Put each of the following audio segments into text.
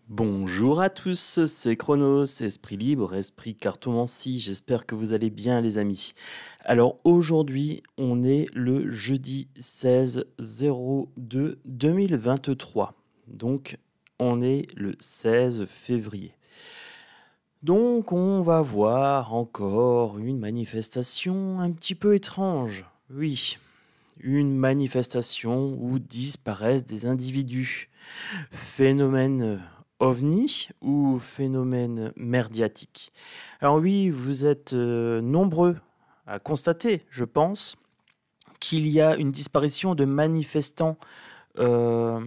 Bonjour à tous, c'est Chronos, Esprit Libre, Esprit Cartomancie, j'espère que vous allez bien les amis. Alors aujourd'hui, on est le jeudi 16/02/2023, donc on est le 16 février. Donc on va voir encore une manifestation un petit peu étrange, oui, une manifestation où disparaissent des individus. Phénomène ovni ou phénomène merdiatique? Alors oui, vous êtes nombreux à constater, je pense, qu'il y a une disparition de manifestants. Euh,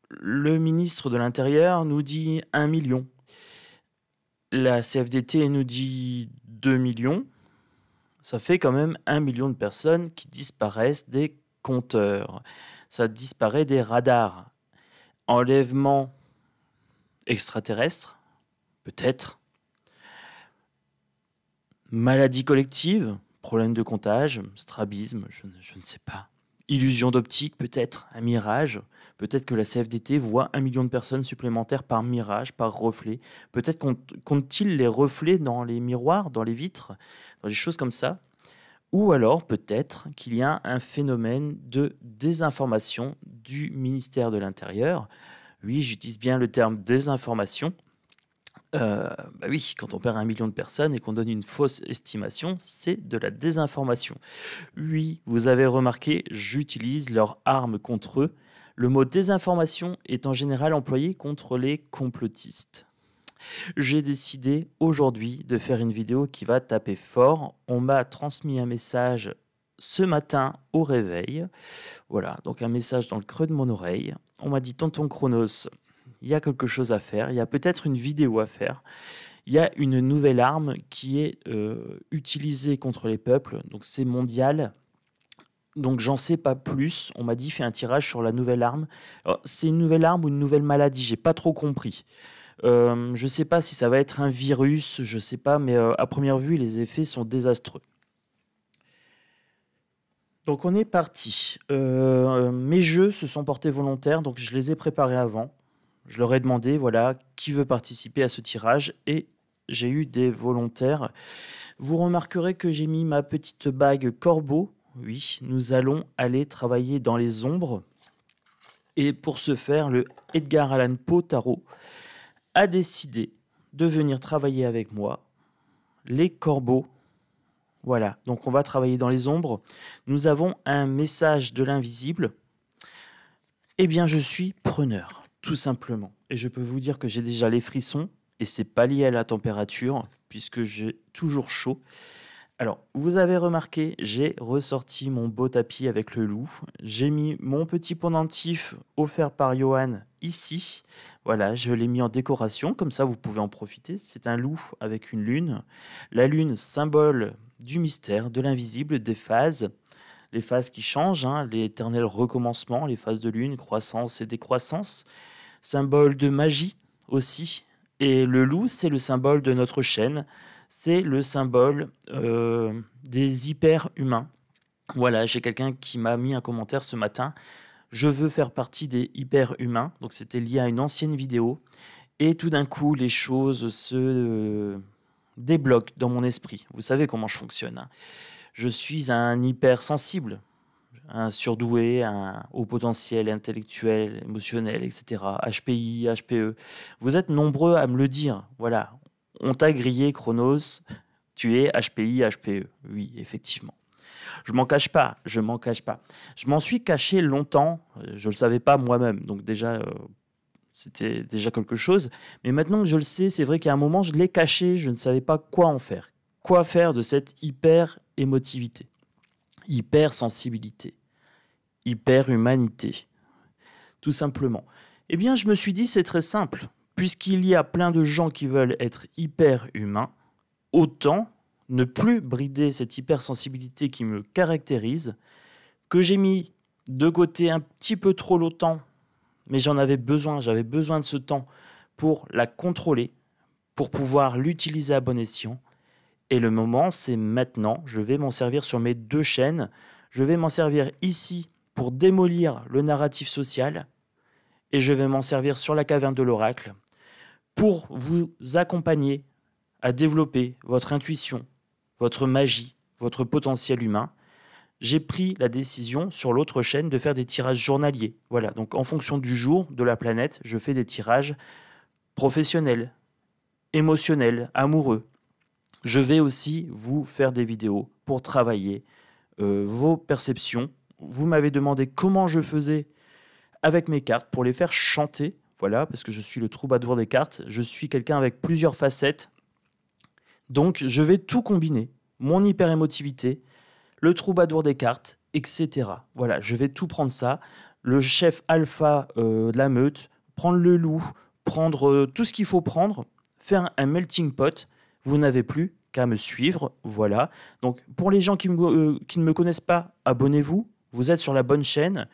le ministre de l'Intérieur nous dit 1 million. La CFDT nous dit 2 millions. Ça fait quand même 1 million de personnes qui disparaissent des compteurs. Ça disparaît des radars. Enlèvement extraterrestre, peut-être. Maladie collective, problème de comptage, strabisme, je ne sais pas. Illusion d'optique, peut-être, un mirage. Peut-être que la CFDT voit 1 million de personnes supplémentaires par mirage, par reflet. Peut-être compte-t-il les reflets dans les miroirs, dans les vitres, dans les choses comme ça. Ou alors, peut-être qu'il y a un phénomène de désinformation du ministère de l'Intérieur. Oui, j'utilise bien le terme désinformation. Bah oui, quand on perd 1 million de personnes et qu'on donne une fausse estimation, c'est de la désinformation. Oui, vous avez remarqué, j'utilise leur arme contre eux. Le mot désinformation est en général employé contre les complotistes. J'ai décidé aujourd'hui de faire une vidéo qui va taper fort. On m'a transmis un message ce matin au réveil. Voilà, donc un message dans le creux de mon oreille. On m'a dit, tonton Chronos, il y a quelque chose à faire, il y a peut-être une vidéo à faire. Il y a une nouvelle arme qui est utilisée contre les peuples, donc c'est mondial. Donc j'en sais pas plus. On m'a dit, fais un tirage sur la nouvelle arme. Alors, c'est une nouvelle arme ou une nouvelle maladie, j'ai pas trop compris. Je sais pas si ça va être un virus, je sais pas, mais à première vue, les effets sont désastreux. Donc on est parti. Mes jeux se sont portés volontaires, donc je les ai préparés avant. Je leur ai demandé, voilà, qui veut participer à ce tirage, et j'ai eu des volontaires. Vous remarquerez que j'ai mis ma petite bague corbeau. Oui, nous allons aller travailler dans les ombres. Et pour ce faire, le Edgar Allan Poe Tarot a décidé de venir travailler avec moi. Les corbeaux. Voilà, donc on va travailler dans les ombres. Nous avons un message de l'invisible. Eh bien, je suis preneur, tout simplement. Et je peux vous dire que j'ai déjà les frissons, et c'est pas lié à la température, puisque j'ai toujours chaud. Alors, vous avez remarqué, j'ai ressorti mon beau tapis avec le loup. J'ai mis mon petit pendentif offert par Johan ici. Voilà, je l'ai mis en décoration, comme ça vous pouvez en profiter. C'est un loup avec une lune. La lune, symbole du mystère, de l'invisible, des phases. Les phases qui changent, hein, l'éternel recommencement, les phases de lune, croissance et décroissance. Symbole de magie aussi. Et le loup, c'est le symbole de notre chaîne. C'est le symbole des hyper-humains. Voilà, j'ai quelqu'un qui m'a mis un commentaire ce matin. Je veux faire partie des hyper-humains. Donc c'était lié à une ancienne vidéo. Et tout d'un coup, les choses se débloquent dans mon esprit. Vous savez comment je fonctionne, hein. Je suis un hypersensible, un surdoué, un haut potentiel intellectuel, émotionnel, etc. HPI, HPE. Vous êtes nombreux à me le dire. Voilà, on t'a grillé, Chronos. Tu es HPI, HPE. Oui, effectivement. Je m'en cache pas, je m'en cache pas. Je m'en suis caché longtemps, je le savais pas moi-même. Donc déjà, c'était déjà quelque chose. Mais maintenant que je le sais, c'est vrai qu'à un moment, je l'ai caché, je ne savais pas quoi en faire. Quoi faire de cette hyper-émotivité, hyper-sensibilité, hyper-humanité, tout simplement. Eh bien, je me suis dit, c'est très simple. Puisqu'il y a plein de gens qui veulent être hyper-humains, autant ne plus brider cette hypersensibilité qui me caractérise, que j'ai mis de côté un petit peu trop longtemps, mais j'avais besoin de ce temps pour la contrôler, pour pouvoir l'utiliser à bon escient. Et le moment, c'est maintenant. Je vais m'en servir sur mes deux chaînes. Je vais m'en servir ici pour démolir le narratif social. Et je vais m'en servir sur la caverne de l'oracle pour vous accompagner à développer votre intuition, votre magie, votre potentiel humain, j'ai pris la décision sur l'autre chaîne de faire des tirages journaliers. Voilà, donc en fonction du jour, de la planète, je fais des tirages professionnels, émotionnels, amoureux. Je vais aussi vous faire des vidéos pour travailler vos perceptions. Vous m'avez demandé comment je faisais avec mes cartes pour les faire chanter. Voilà, parce que je suis le troubadour des cartes. Je suis quelqu'un avec plusieurs facettes. Donc, je vais tout combiner. Mon hyper-émotivité, le troubadour des cartes, etc. Voilà, je vais tout prendre ça. Le chef alpha de la meute, prendre le loup, prendre tout ce qu'il faut prendre, faire un melting pot. Vous n'avez plus qu'à me suivre. Voilà. Donc, pour les gens qui ne me connaissent pas, abonnez-vous. Vous êtes sur la bonne chaîne.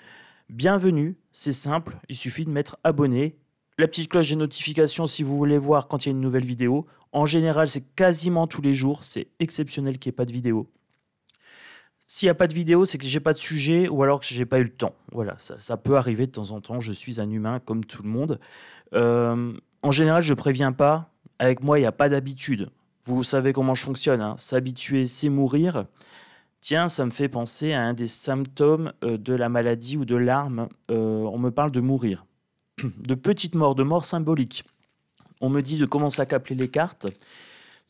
Bienvenue, c'est simple, il suffit de mettre abonné, la petite cloche des notifications si vous voulez voir quand il y a une nouvelle vidéo. En général, c'est quasiment tous les jours, c'est exceptionnel qu'il n'y ait pas de vidéo. S'il n'y a pas de vidéo, c'est que j'ai pas de sujet ou alors que j'ai pas eu le temps. Voilà, ça peut arriver de temps en temps, je suis un humain comme tout le monde. En général, je préviens pas, avec moi, il n'y a pas d'habitude. Vous savez comment je fonctionne, hein. S'habituer, c'est mourir. Tiens, ça me fait penser à un des symptômes de la maladie ou de l'arme. On me parle de mourir, de petite mort, de mort symbolique. On me dit de commencer à capter les cartes.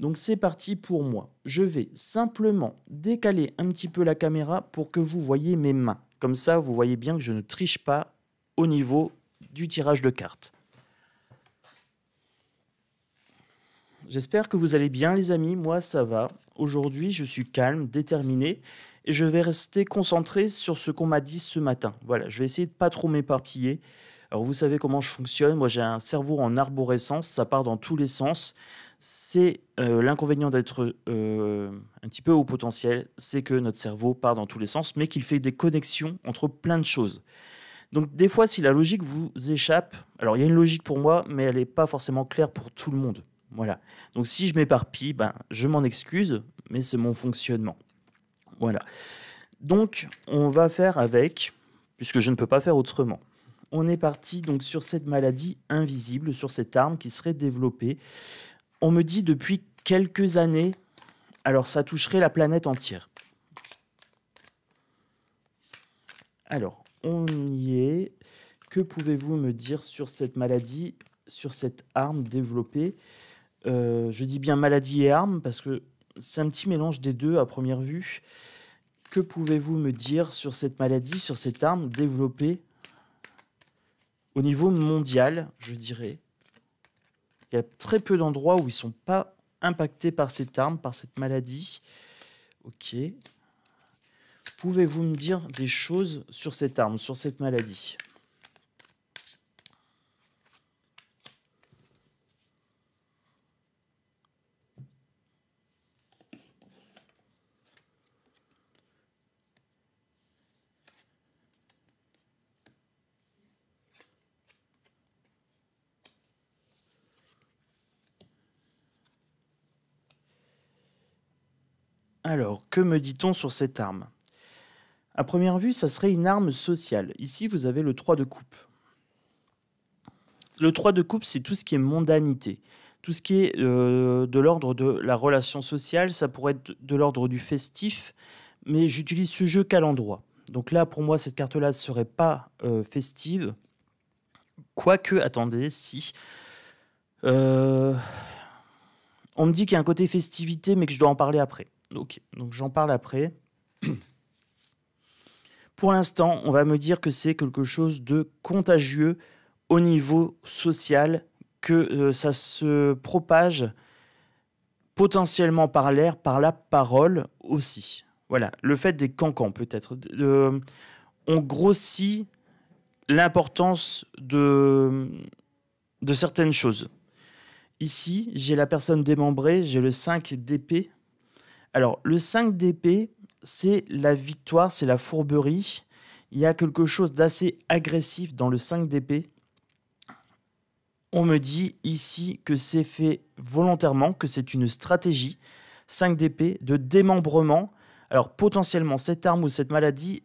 Donc c'est parti pour moi. Je vais simplement décaler un petit peu la caméra pour que vous voyez mes mains. Comme ça, vous voyez bien que je ne triche pas au niveau du tirage de cartes. J'espère que vous allez bien les amis, moi ça va. Aujourd'hui je suis calme, déterminé et je vais rester concentré sur ce qu'on m'a dit ce matin. Voilà, je vais essayer de pas trop m'éparpiller. Alors vous savez comment je fonctionne, moi j'ai un cerveau en arborescence, ça part dans tous les sens. C'est l'inconvénient d'être un petit peu haut potentiel, c'est que notre cerveau part dans tous les sens, mais qu'il fait des connexions entre plein de choses. Donc des fois si la logique vous échappe, alors il y a une logique pour moi, mais elle n'est pas forcément claire pour tout le monde. Voilà. Donc si je m'éparpille, je m'en excuse, mais c'est mon fonctionnement. Voilà. Donc on va faire avec, puisque je ne peux pas faire autrement. On est parti donc sur cette maladie invisible, sur cette arme qui serait développée. On me dit depuis quelques années, alors ça toucherait la planète entière. Alors, on y est. Que pouvez-vous me dire sur cette maladie, sur cette arme développée ? Je dis bien maladie et arme parce que c'est un petit mélange des deux à première vue. Que pouvez-vous me dire sur cette maladie, sur cette arme développée au niveau mondial, je dirais? Il y a très peu d'endroits où ils ne sont pas impactés par cette arme, par cette maladie. Ok. Pouvez-vous me dire des choses sur cette arme, sur cette maladie ? Alors, que me dit-on sur cette arme ? À première vue, ça serait une arme sociale. Ici, vous avez le 3 de coupe. Le 3 de coupe, c'est tout ce qui est mondanité. Tout ce qui est de l'ordre de la relation sociale, ça pourrait être de l'ordre du festif, mais j'utilise ce jeu qu'à l'endroit. Donc là, pour moi, cette carte-là ne serait pas festive. Quoique, attendez, si... on me dit qu'il y a un côté festivité, mais que je dois en parler après. Ok, donc j'en parle après. Pour l'instant, on va me dire que c'est quelque chose de contagieux au niveau social, que ça se propage potentiellement par l'air, par la parole aussi. Voilà, le fait des cancans peut-être. On grossit l'importance de certaines choses. Ici, j'ai la personne démembrée, j'ai le 5 d'épée. Alors, le 5 d'épée, c'est la victoire, c'est la fourberie. Il y a quelque chose d'assez agressif dans le 5 d'épée. On me dit ici que c'est fait volontairement, que c'est une stratégie, 5 d'épée, de démembrement. Alors, potentiellement, cette arme ou cette maladie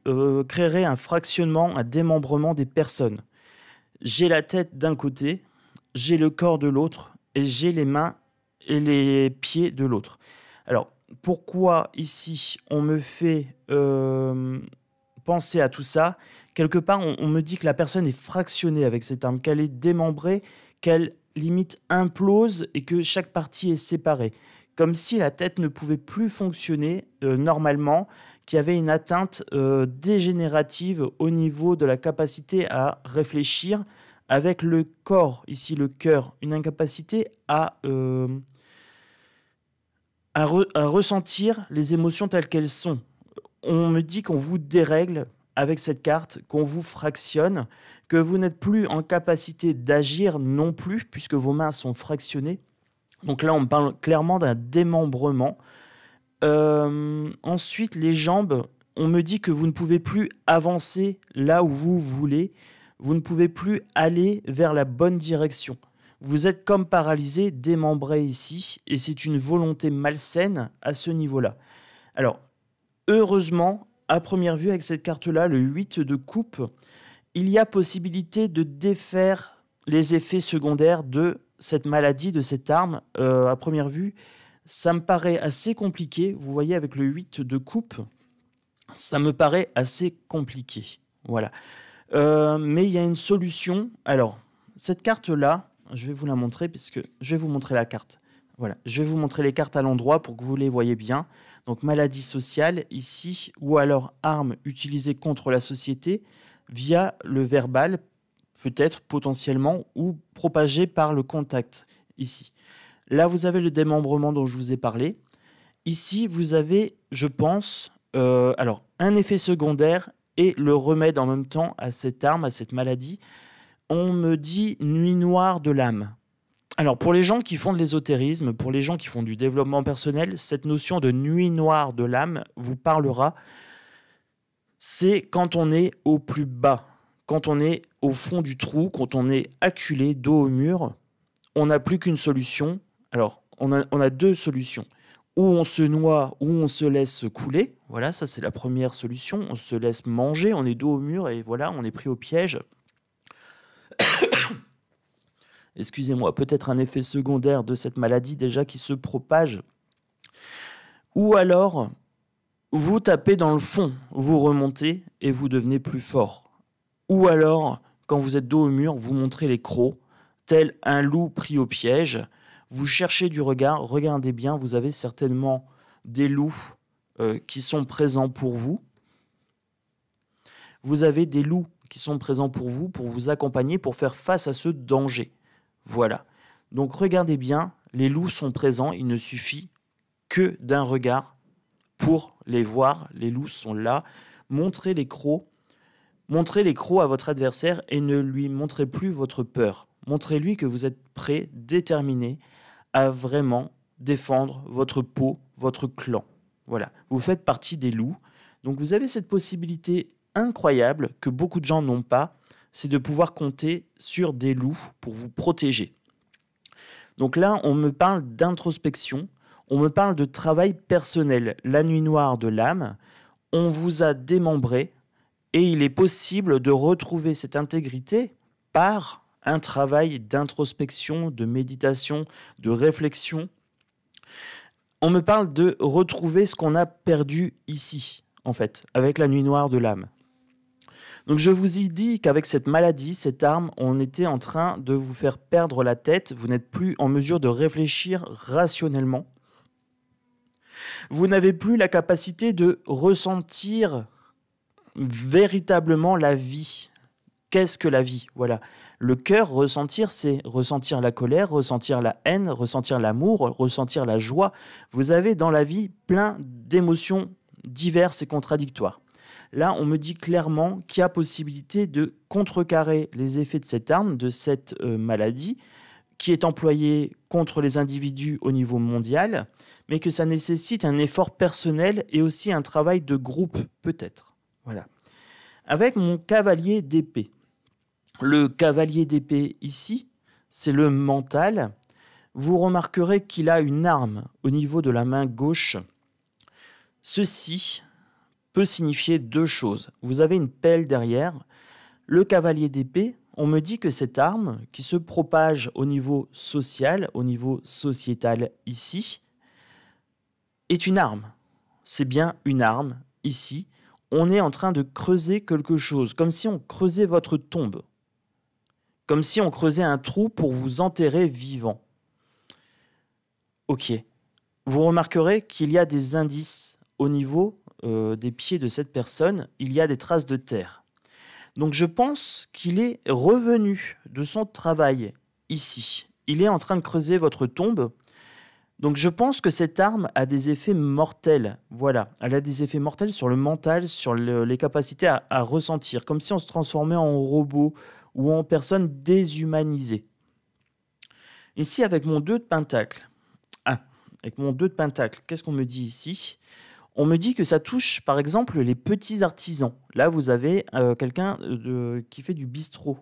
créerait un fractionnement, un démembrement des personnes. J'ai la tête d'un côté, j'ai le corps de l'autre, et j'ai les mains et les pieds de l'autre. Alors, pourquoi ici on me fait penser à tout ça? Quelque part, on me dit que la personne est fractionnée avec cette arme, qu'elle est démembrée, qu'elle limite implose et que chaque partie est séparée. Comme si la tête ne pouvait plus fonctionner normalement, qu'il y avait une atteinte dégénérative au niveau de la capacité à réfléchir, avec le corps, ici le cœur, une incapacité à ressentir les émotions telles qu'elles sont. On me dit qu'on vous dérègle avec cette carte, qu'on vous fractionne, que vous n'êtes plus en capacité d'agir non plus, puisque vos mains sont fractionnées. Donc là, on me parle clairement d'un démembrement. Ensuite, les jambes, on me dit que vous ne pouvez plus avancer là où vous voulez. Vous ne pouvez plus aller vers la bonne direction. Vous êtes comme paralysé, démembré ici, et c'est une volonté malsaine à ce niveau-là. Alors, heureusement, à première vue, avec cette carte-là, le 8 de coupe, il y a possibilité de défaire les effets secondaires de cette maladie, de cette arme. À première vue, ça me paraît assez compliqué. Vous voyez, avec le 8 de coupe, ça me paraît assez compliqué. Voilà. Mais il y a une solution. Alors, cette carte-là, je vais vous la montrer, puisque je vais vous montrer la carte. Voilà, je vais vous montrer les cartes à l'endroit pour que vous les voyez bien. Donc, maladie sociale, ici, ou alors arme utilisée contre la société via le verbal, peut-être potentiellement, ou propagée par le contact, ici. Là, vous avez le démembrement dont je vous ai parlé. Ici, vous avez, je pense, alors, un effet secondaire et le remède en même temps à cette arme, à cette maladie. On me dit nuit noire de l'âme. Alors, pour les gens qui font de l'ésotérisme, pour les gens qui font du développement personnel, cette notion de nuit noire de l'âme vous parlera. C'est quand on est au plus bas, quand on est au fond du trou, quand on est acculé, dos au mur, on n'a plus qu'une solution. Alors, on a deux solutions. Ou on se noie, ou on se laisse couler. Voilà, ça c'est la première solution. On se laisse manger, on est dos au mur et voilà, on est pris au piège. Excusez-moi, peut-être un effet secondaire de cette maladie déjà qui se propage. Ou alors, vous tapez dans le fond, vous remontez et vous devenez plus fort. Ou alors, quand vous êtes dos au mur, vous montrez les crocs, tel un loup pris au piège. Vous cherchez du regard, regardez bien, vous avez certainement des loups qui sont présents pour vous. Vous avez des loups qui sont présents pour vous accompagner, pour faire face à ce danger. Voilà. Donc regardez bien, les loups sont présents, il ne suffit que d'un regard pour les voir. Les loups sont là. Montrez les crocs à votre adversaire et ne lui montrez plus votre peur. Montrez-lui que vous êtes prêt, déterminé à vraiment défendre votre peau, votre clan. Voilà, vous faites partie des loups. Donc vous avez cette possibilité incroyable que beaucoup de gens n'ont pas, c'est de pouvoir compter sur des loups pour vous protéger. Donc là, on me parle d'introspection, on me parle de travail personnel. La nuit noire de l'âme, on vous a démembré et il est possible de retrouver cette intégrité par un travail d'introspection, de méditation, de réflexion. On me parle de retrouver ce qu'on a perdu ici, en fait, avec la nuit noire de l'âme. Donc je vous ai dit qu'avec cette maladie, cette arme, on était en train de vous faire perdre la tête. Vous n'êtes plus en mesure de réfléchir rationnellement. Vous n'avez plus la capacité de ressentir véritablement la vie. Qu'est-ce que la vie? Voilà. Le cœur, ressentir, c'est ressentir la colère, ressentir la haine, ressentir l'amour, ressentir la joie. Vous avez dans la vie plein d'émotions diverses et contradictoires. Là, on me dit clairement qu'il y a possibilité de contrecarrer les effets de cette arme, de cette maladie, qui est employée contre les individus au niveau mondial, mais que ça nécessite un effort personnel et aussi un travail de groupe, peut-être. Voilà. Avec mon cavalier d'épée. Le cavalier d'épée ici, c'est le mental. Vous remarquerez qu'il a une arme au niveau de la main gauche. Ceci peut signifier deux choses. Vous avez une pelle derrière. Le cavalier d'épée, on me dit que cette arme qui se propage au niveau social, au niveau sociétal ici, est une arme. C'est bien une arme ici. On est en train de creuser quelque chose, comme si on creusait votre tombe. Comme si on creusait un trou pour vous enterrer vivant. Ok. Vous remarquerez qu'il y a des indices au niveau des pieds de cette personne. Il y a des traces de terre. Donc je pense qu'il est revenu de son travail ici. Il est en train de creuser votre tombe. Donc je pense que cette arme a des effets mortels. Voilà, elle a des effets mortels sur le mental, sur les capacités à ressentir. Comme si on se transformait en robot ou en personne déshumanisée. Ici, avec mon 2 de pentacle. Avec mon 2 de pentacle, qu'est-ce qu'on me dit ici ? On me dit que ça touche, par exemple, les petits artisans. Là, vous avez quelqu'un qui fait du bistrot.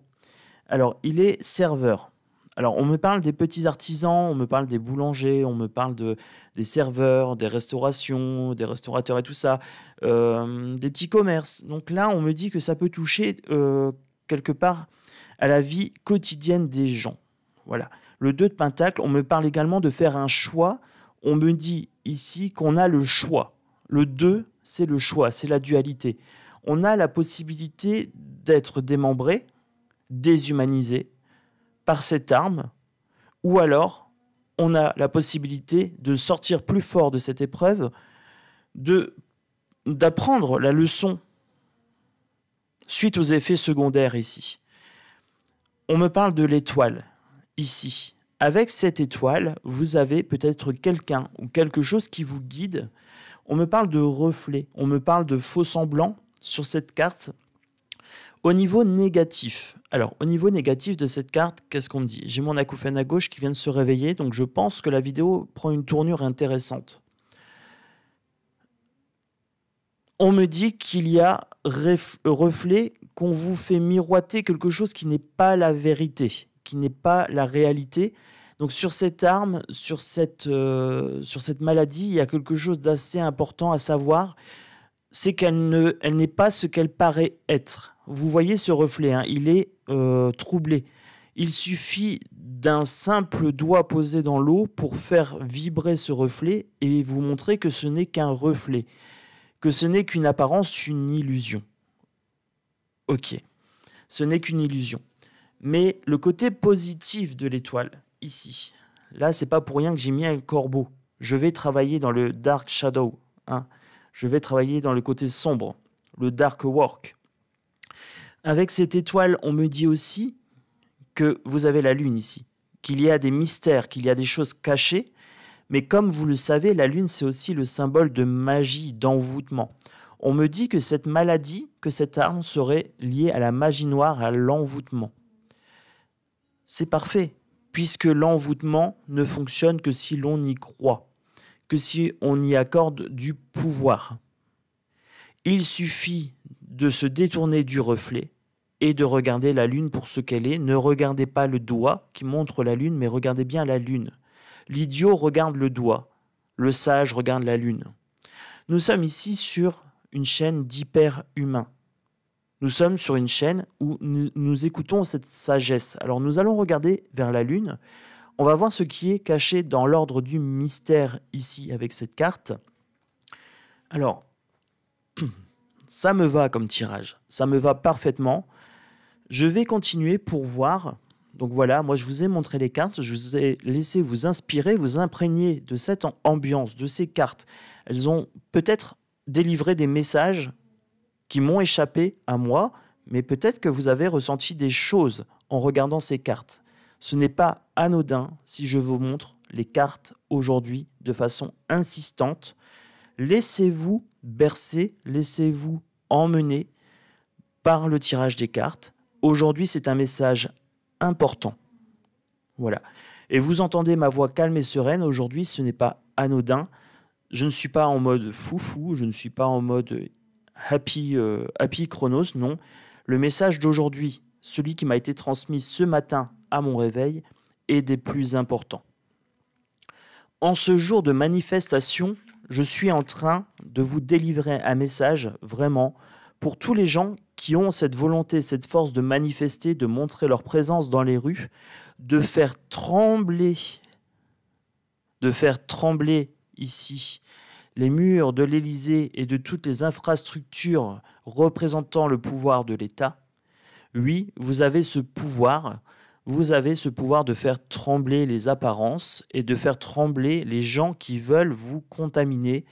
Alors, il est serveur. Alors, on me parle des petits artisans, on me parle des boulangers, on me parle des serveurs, des restaurations, des restaurateurs et tout ça, des petits commerces. Donc là, on me dit que ça peut toucher quelque part à la vie quotidienne des gens. Voilà. Le 2 de pentacle, on me parle également de faire un choix. On me dit ici qu'on a le choix. Le 2, c'est le choix, c'est la dualité. On a la possibilité d'être démembré, déshumanisé par cette arme, ou alors on a la possibilité de sortir plus fort de cette épreuve, d'apprendre la leçon suite aux effets secondaires ici. On me parle de l'étoile ici. Avec cette étoile, vous avez peut-être quelqu'un ou quelque chose qui vous guide. On me parle de reflets, on me parle de faux semblants sur cette carte. Au niveau négatif, alors au niveau négatif de cette carte, qu'est-ce qu'on me dit ? J'ai mon acouphène à gauche qui vient de se réveiller, donc je pense que la vidéo prend une tournure intéressante. On me dit qu'il y a reflet, qu'on vous fait miroiter quelque chose qui n'est pas la vérité, qui n'est pas la réalité. Donc sur cette arme, sur cette maladie, il y a quelque chose d'assez important à savoir, c'est qu'elle n'est pas ce qu'elle paraît être. Vous voyez ce reflet, hein, il est troublé. Il suffit d'un simple doigt posé dans l'eau pour faire vibrer ce reflet et vous montrer que ce n'est qu'un reflet, que ce n'est qu'une apparence, une illusion. Ok, ce n'est qu'une illusion. Mais le côté positif de l'étoile, ici, là, c'est pas pour rien que j'ai mis un corbeau. Je vais travailler dans le dark shadow, hein. Je vais travailler dans le côté sombre, le dark work. Avec cette étoile, on me dit aussi que vous avez la lune ici, qu'il y a des mystères, qu'il y a des choses cachées. Mais comme vous le savez, la lune, c'est aussi le symbole de magie, d'envoûtement. On me dit que cette maladie, que cette arme serait liée à la magie noire, à l'envoûtement. C'est parfait, puisque l'envoûtement ne fonctionne que si l'on y croit, que si on y accorde du pouvoir. Il suffit de se détourner du reflet et de regarder la lune pour ce qu'elle est. Ne regardez pas le doigt qui montre la lune, mais regardez bien la lune. L'idiot regarde le doigt, le sage regarde la lune. Nous sommes ici sur une chaîne d'hyper-humains. Nous sommes sur une chaîne où nous écoutons cette sagesse. Alors nous allons regarder vers la lune. On va voir ce qui est caché dans l'ordre du mystère ici avec cette carte. Alors, ça me va comme tirage. Ça me va parfaitement. Je vais continuer pour voir. Donc voilà, moi je vous ai montré les cartes. Je vous ai laissé vous inspirer, vous imprégner de cette ambiance, de ces cartes. Elles ont peut-être délivré des messages qui m'ont échappé à moi, mais peut-être que vous avez ressenti des choses en regardant ces cartes. Ce n'est pas anodin si je vous montre les cartes aujourd'hui de façon insistante. Laissez-vous bercer, laissez-vous emmener par le tirage des cartes. Aujourd'hui, c'est un message important. Voilà. Et vous entendez ma voix calme et sereine. Aujourd'hui, ce n'est pas anodin. Je ne suis pas en mode foufou, je ne suis pas en mode happy chronos, non. Le message d'aujourd'hui, celui qui m'a été transmis ce matin à mon réveil, est des plus importants. En ce jour de manifestation, je suis en train de vous délivrer un message vraiment pour tous les gens qui ont cette volonté, cette force de manifester, de montrer leur présence dans les rues, de faire trembler ici les murs de l'Élysée et de toutes les infrastructures représentant le pouvoir de l'État. Oui, vous avez ce pouvoir de faire trembler les apparences et de faire trembler les gens qui veulent vous contaminer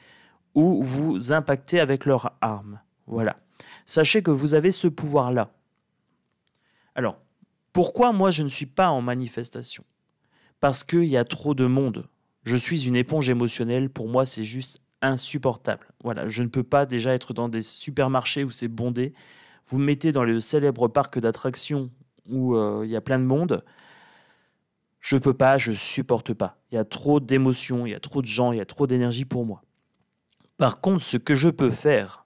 ou vous impacter avec leurs armes. Voilà. Sachez que vous avez ce pouvoir-là. Alors, pourquoi moi je ne suis pas en manifestation? Parce qu'il y a trop de monde. Je suis une éponge émotionnelle. Pour moi, c'est juste insupportable. Voilà, je ne peux pas déjà être dans des supermarchés où c'est bondé. Vous me mettez dans le célèbre parc d'attractions où il y a plein de monde. Je peux pas, je supporte pas. Il y a trop d'émotions, il y a trop de gens, il y a trop d'énergie pour moi. Par contre, ce que je peux faire,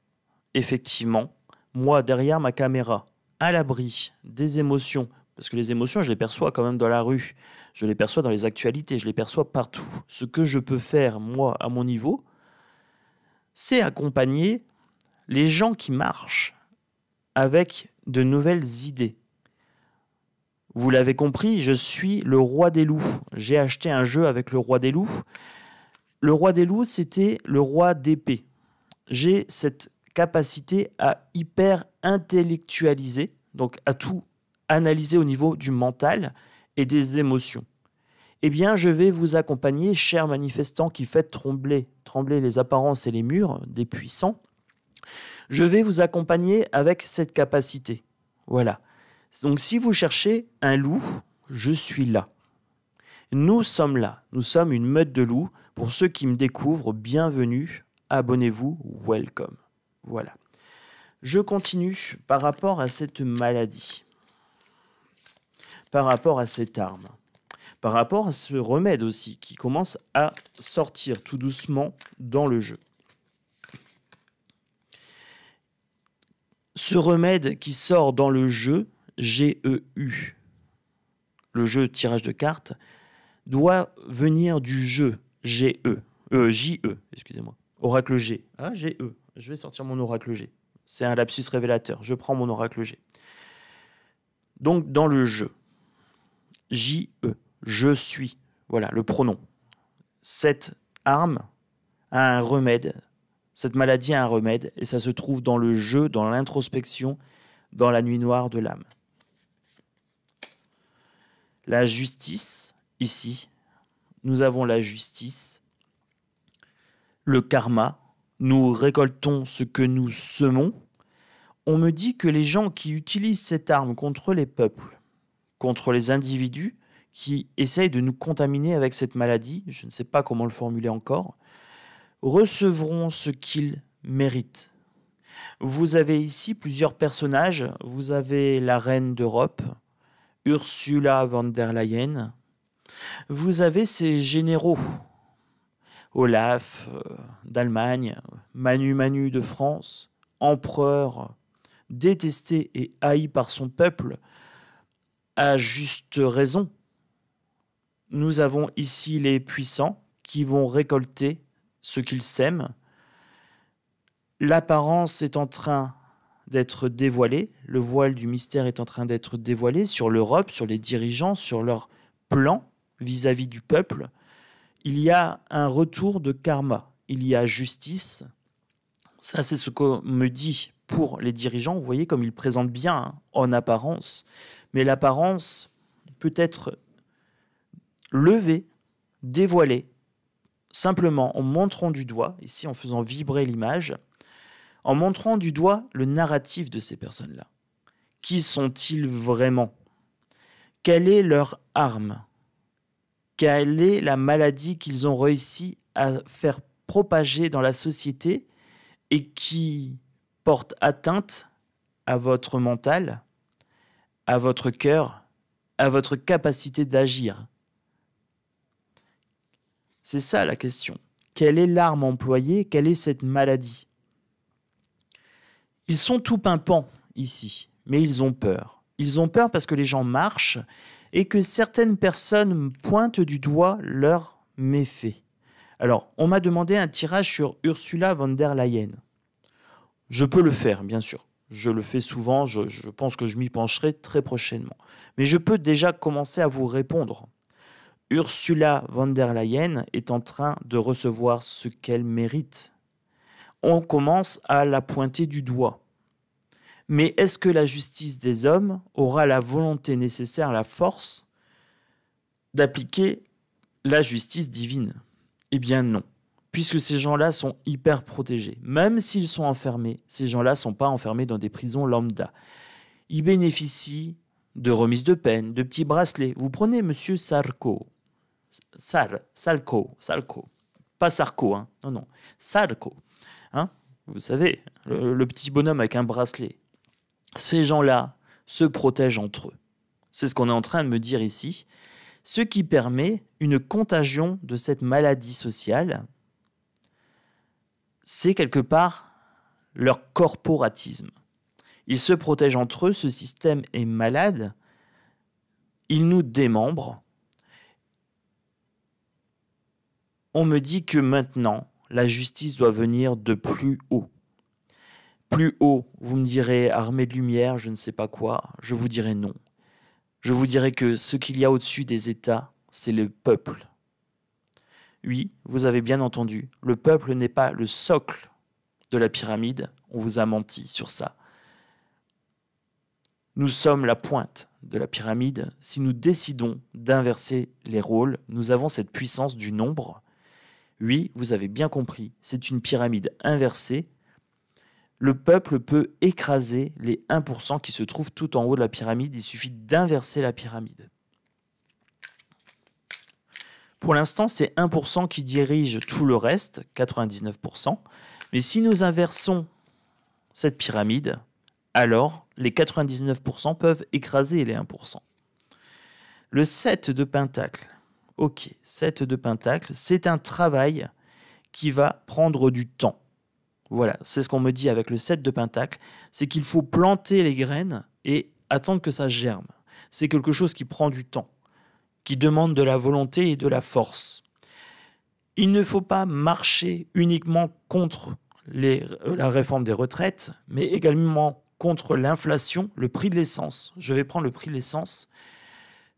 effectivement, moi, derrière ma caméra, à l'abri des émotions, parce que les émotions, je les perçois quand même dans la rue, je les perçois dans les actualités, je les perçois partout. Ce que je peux faire, moi, à mon niveau, c'est accompagner les gens qui marchent avec de nouvelles idées. Vous l'avez compris, je suis le roi des loups. J'ai acheté un jeu avec le roi des loups. Le roi des loups, c'était le roi d'épée. J'ai cette capacité à hyper intellectualiser, donc à tout analyser au niveau du mental et des émotions. Eh bien, je vais vous accompagner, chers manifestants qui faites trembler les apparences et les murs des puissants. Je vais vous accompagner avec cette capacité. Voilà. Donc, si vous cherchez un loup, je suis là. Nous sommes là. Nous sommes une meute de loups. Pour ceux qui me découvrent, bienvenue, abonnez-vous, welcome. Voilà. Je continue par rapport à cette maladie, par rapport à cette arme, par rapport à ce remède aussi qui commence à sortir tout doucement dans le jeu. Ce remède qui sort dans le jeu, GEU, le jeu tirage de cartes, doit venir du jeu JE, excusez-moi, Oracle G. Ah, GE, je vais sortir mon Oracle G. C'est un lapsus révélateur, je prends mon Oracle G. Donc, dans le jeu, JE, je suis, voilà, le pronom. Cette arme a un remède, cette maladie a un remède, et ça se trouve dans le jeu, dans l'introspection, dans la nuit noire de l'âme. La justice, ici, nous avons la justice, le karma, nous récoltons ce que nous semons. On me dit que les gens qui utilisent cette arme contre les peuples, contre les individus qui essayent de nous contaminer avec cette maladie, je ne sais pas comment le formuler encore, recevront ce qu'ils méritent. Vous avez ici plusieurs personnages. Vous avez la reine d'Europe, Ursula von der Leyen. Vous avez ses généraux, Olaf d'Allemagne, Manu de France, empereur détesté et haï par son peuple, à juste raison. Nous avons ici les puissants qui vont récolter ce qu'ils sèment. L'apparence est en train d'être dévoilée, le voile du mystère est en train d'être dévoilé sur l'Europe, sur les dirigeants, sur leur plan vis-à-vis du peuple. Il y a un retour de karma, il y a justice. Ça, c'est ce qu'on me dit pour les dirigeants. Vous voyez comme ils présentent bien en apparence, mais l'apparence peut être levée, dévoilée, simplement en montrant du doigt, ici en faisant vibrer l'image, en montrant du doigt le narratif de ces personnes-là. Qui sont-ils vraiment? Quelle est leur arme? Quelle est la maladie qu'ils ont réussi à faire propager dans la société et qui porte atteinte à votre mental, à votre cœur, à votre capacité d'agir? C'est ça la question. Quelle est l'arme employée? Quelle est cette maladie? Ils sont tout pimpants ici, mais ils ont peur. Ils ont peur parce que les gens marchent et que certaines personnes pointent du doigt leurs méfaits. Alors, on m'a demandé un tirage sur Ursula von der Leyen. Je peux le faire, bien sûr. Je le fais souvent, je pense que je m'y pencherai très prochainement. Mais je peux déjà commencer à vous répondre. Ursula von der Leyen est en train de recevoir ce qu'elle mérite. On commence à la pointer du doigt. Mais est-ce que la justice des hommes aura la volonté nécessaire, la force d'appliquer la justice divine? Eh bien non, puisque ces gens-là sont hyper protégés. Même s'ils sont enfermés, ces gens-là ne sont pas enfermés dans des prisons lambda. Ils bénéficient de remises de peine, de petits bracelets. Vous prenez Monsieur Salco, pas Sarko, hein. Non, Salco, hein. Vous savez, le petit bonhomme avec un bracelet. Ces gens-là se protègent entre eux. C'est ce qu'on est en train de me dire ici, ce qui permet une contagion de cette maladie sociale. C'est quelque part leur corporatisme. Ils se protègent entre eux, ce système est malade, il nous démembre. On me dit que maintenant, la justice doit venir de plus haut. Plus haut, vous me direz armée de lumière, je ne sais pas quoi, je vous dirai non. Je vous dirai que ce qu'il y a au-dessus des États, c'est le peuple. Oui, vous avez bien entendu, le peuple n'est pas le socle de la pyramide, on vous a menti sur ça. Nous sommes la pointe de la pyramide. Si nous décidons d'inverser les rôles, nous avons cette puissance du nombre. Oui, vous avez bien compris, c'est une pyramide inversée. Le peuple peut écraser les 1% qui se trouvent tout en haut de la pyramide. Il suffit d'inverser la pyramide. Pour l'instant, c'est 1% qui dirige tout le reste, 99%. Mais si nous inversons cette pyramide, alors les 99% peuvent écraser les 1%. Le 7 de Pentacle. Ok, 7 de Pentacle, c'est un travail qui va prendre du temps. Voilà, c'est ce qu'on me dit avec le 7 de Pentacle, c'est qu'il faut planter les graines et attendre que ça germe. C'est quelque chose qui prend du temps, qui demande de la volonté et de la force. Il ne faut pas marcher uniquement contre la réforme des retraites, mais également contre l'inflation, le prix de l'essence. Je vais prendre le prix de l'essence.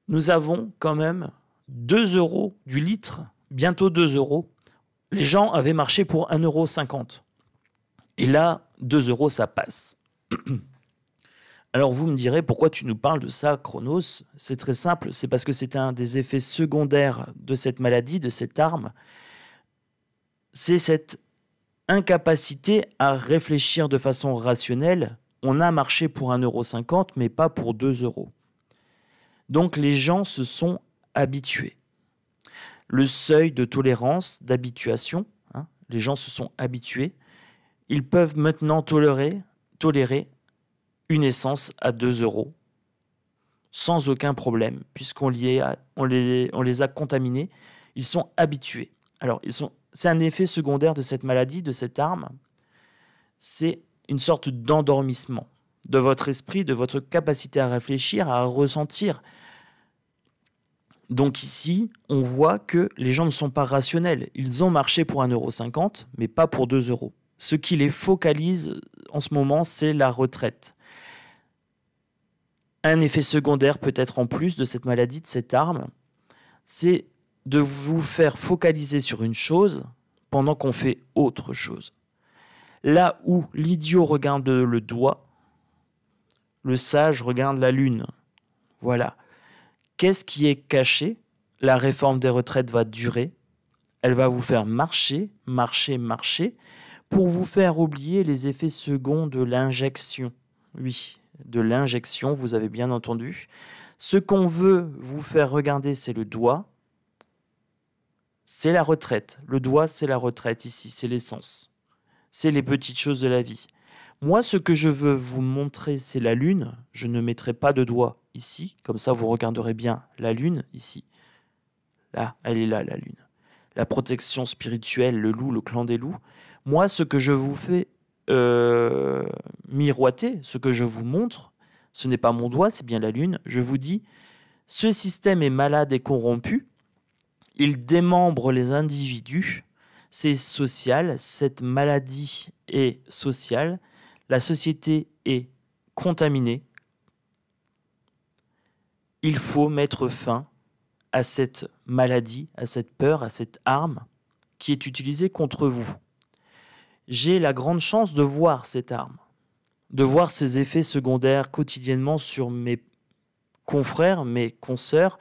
Nous avons quand même 2 € du litre, bientôt 2 €. Les gens avaient marché pour 1,50 €. Et là, 2 € ça passe. Alors vous me direz, pourquoi tu nous parles de ça, Chronos? C'est très simple, c'est parce que c'est un des effets secondaires de cette maladie, de cette arme. C'est cette incapacité à réfléchir de façon rationnelle. On a marché pour 1,50 €, mais pas pour 2 €. Donc les gens se sont habitués. Le seuil de tolérance, d'habituation, hein, les gens se sont habitués. Ils peuvent maintenant tolérer une essence à 2 € sans aucun problème, puisqu'on les a contaminés. Ils sont habitués. Alors, c'est un effet secondaire de cette maladie, de cette arme. C'est une sorte d'endormissement de votre esprit, de votre capacité à réfléchir, à ressentir. Donc ici, on voit que les gens ne sont pas rationnels. Ils ont marché pour 1,50 €, mais pas pour 2 €. Ce qui les focalise en ce moment, c'est la retraite. Un effet secondaire peut-être en plus de cette maladie, de cette arme, c'est de vous faire focaliser sur une chose pendant qu'on fait autre chose. Là où l'idiot regarde le doigt, le sage regarde la lune. Voilà. Qu'est-ce qui est caché? La réforme des retraites va durer. Elle va vous faire marcher, pour vous faire oublier les effets seconds de l'injection. Oui, de l'injection, vous avez bien entendu. Ce qu'on veut vous faire regarder, c'est le doigt. C'est la retraite. Le doigt, c'est la retraite ici, c'est l'essence. C'est les petites choses de la vie. Moi, ce que je veux vous montrer, c'est la lune. Je ne mettrai pas de doigt ici. Comme ça, vous regarderez bien la lune ici. Là, elle est là, la lune. La protection spirituelle, le loup, le clan des loups. Moi, ce que je vous fais miroiter, ce que je vous montre, ce n'est pas mon doigt, c'est bien la lune. Je vous dis, ce système est malade et corrompu. Il démembre les individus. C'est social. Cette maladie est sociale. la société est contaminée. Il faut mettre fin à cette maladie, à cette peur, à cette arme qui est utilisée contre vous. J'ai la grande chance de voir cette arme, de voir ses effets secondaires quotidiennement sur mes confrères, mes consoeurs,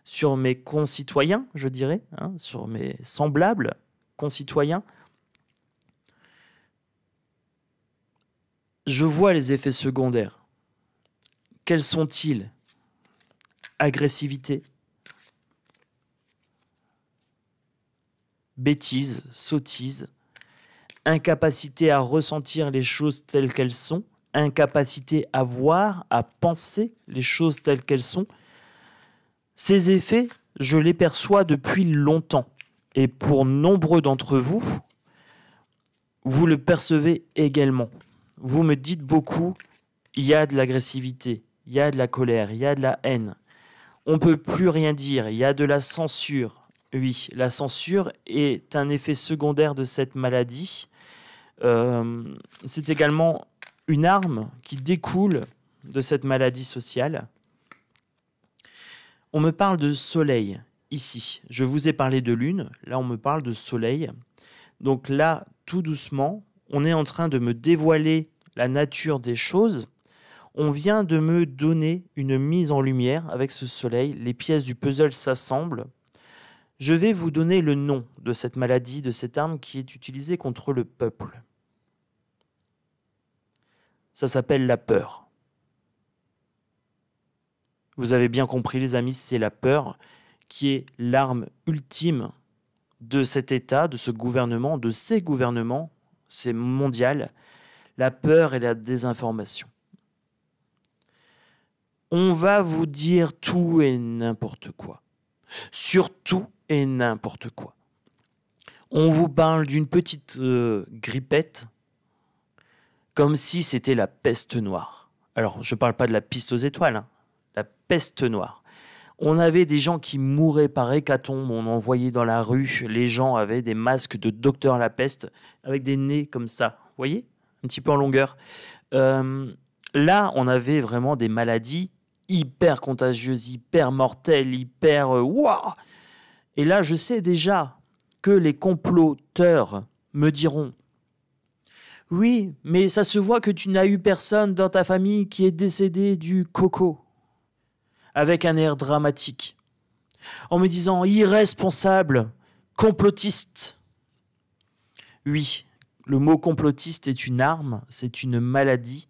sur mes concitoyens, je dirais, sur mes semblables concitoyens. Je vois les effets secondaires. Quels sont-ils? Agressivité, bêtise, sottise, incapacité à ressentir les choses telles qu'elles sont, incapacité à voir, à penser les choses telles qu'elles sont. Ces effets, je les perçois depuis longtemps. Et pour nombreux d'entre vous, vous le percevez également. Vous me dites beaucoup, il y a de l'agressivité, il y a de la colère, il y a de la haine. On ne peut plus rien dire, il y a de la censure. Oui, la censure est un effet secondaire de cette maladie. C'est également une arme qui découle de cette maladie sociale. On me parle de soleil ici. Je vous ai parlé de lune, là on me parle de soleil. Donc là, tout doucement, on est en train de me dévoiler la nature des choses. On vient de me donner une mise en lumière avec ce soleil. Les pièces du puzzle s'assemblent. Je vais vous donner le nom de cette maladie, de cette arme qui est utilisée contre le peuple. Ça s'appelle la peur. Vous avez bien compris, les amis, c'est la peur qui est l'arme ultime de cet État, de ce gouvernement, de ces gouvernements. C'est mondial. La peur et la désinformation. On va vous dire tout et n'importe quoi. Sur tout et n'importe quoi. On vous parle d'une petite grippette comme si c'était la peste noire. Alors, je ne parle pas de la piste aux étoiles, la peste noire. On avait des gens qui mouraient par hécatombe, on en voyait dans la rue, les gens avaient des masques de docteur la peste avec des nez comme ça, vous voyez, un petit peu en longueur. Là, on avait vraiment des maladies hyper contagieuses, hyper mortelles, hyper... Wouah. Et là, je sais déjà que les comploteurs me diront « Oui, mais ça se voit que tu n'as eu personne dans ta famille qui est décédé du coco. » Avec un air dramatique, en me disant « irresponsable, complotiste ». Oui, le mot complotiste est une arme, c'est une maladie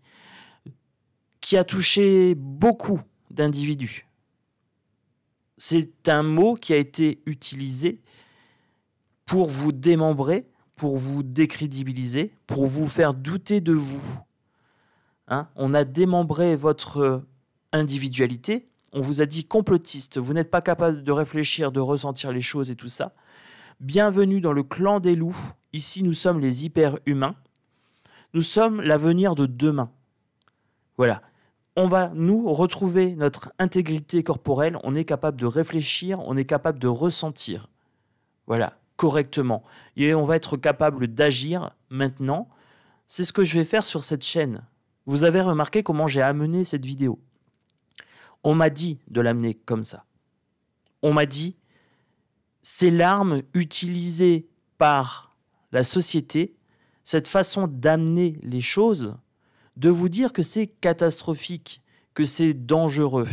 qui a touché beaucoup d'individus. C'est un mot qui a été utilisé pour vous démembrer, pour vous décrédibiliser, pour vous faire douter de vous. On a démembré votre individualité. On vous a dit complotiste, vous n'êtes pas capable de réfléchir, de ressentir les choses et tout ça. Bienvenue dans le clan des loups. Ici, nous sommes les hyper-humains. Nous sommes l'avenir de demain. Voilà. On va, nous, retrouver notre intégrité corporelle. On est capable de réfléchir, on est capable de ressentir. Voilà, correctement. Et on va être capable d'agir maintenant. C'est ce que je vais faire sur cette chaîne. Vous avez remarqué comment j'ai amené cette vidéo. On m'a dit de l'amener comme ça. On m'a dit, c'est l'arme utilisée par la société, cette façon d'amener les choses, de vous dire que c'est catastrophique, que c'est dangereux,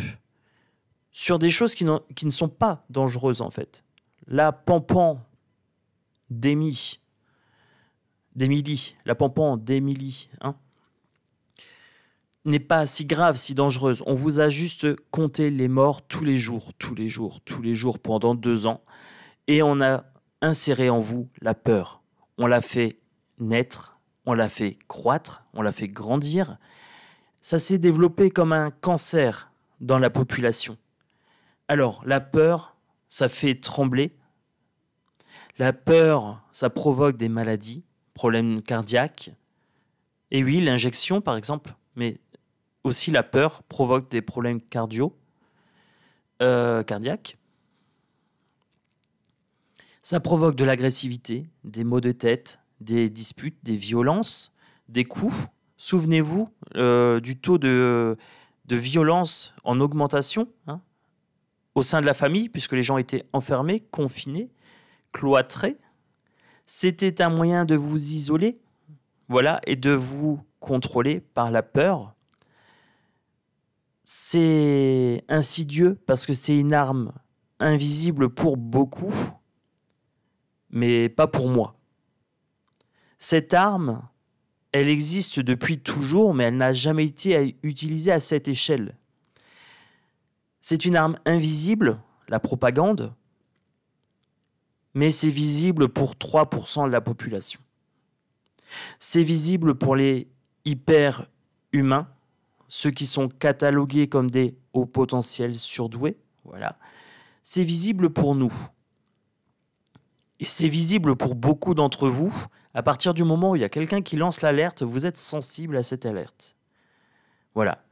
sur des choses qui ne sont pas dangereuses en fait. La pampan d'Émilie, la pampan d'Émilie, n'est pas si grave, si dangereuse. On vous a juste compté les morts tous les jours, pendant 2 ans. Et on a inséré en vous la peur. On l'a fait naître, on l'a fait croître, on l'a fait grandir. Ça s'est développé comme un cancer dans la population. Alors, la peur, ça fait trembler. La peur, ça provoque des maladies, problèmes cardiaques. Et oui, l'injection, par exemple, mais aussi la peur provoque des problèmes cardiaques. Ça provoque de l'agressivité, des maux de tête, des disputes, des violences, des coups. Souvenez-vous du taux de violence en augmentation, hein, au sein de la famille, puisque les gens étaient enfermés, confinés, cloîtrés. C'était un moyen de vous isoler, voilà, et de vous contrôler par la peur. C'est insidieux parce que c'est une arme invisible pour beaucoup, mais pas pour moi. Cette arme, elle existe depuis toujours, mais elle n'a jamais été utilisée à cette échelle. C'est une arme invisible, la propagande, mais c'est visible pour 3% de la population. C'est visible pour les hyper-humains, ceux qui sont catalogués comme des hauts potentiels surdoués. Voilà. C'est visible pour nous. Et c'est visible pour beaucoup d'entre vous. À partir du moment où il y a quelqu'un qui lance l'alerte, vous êtes sensible à cette alerte. Voilà.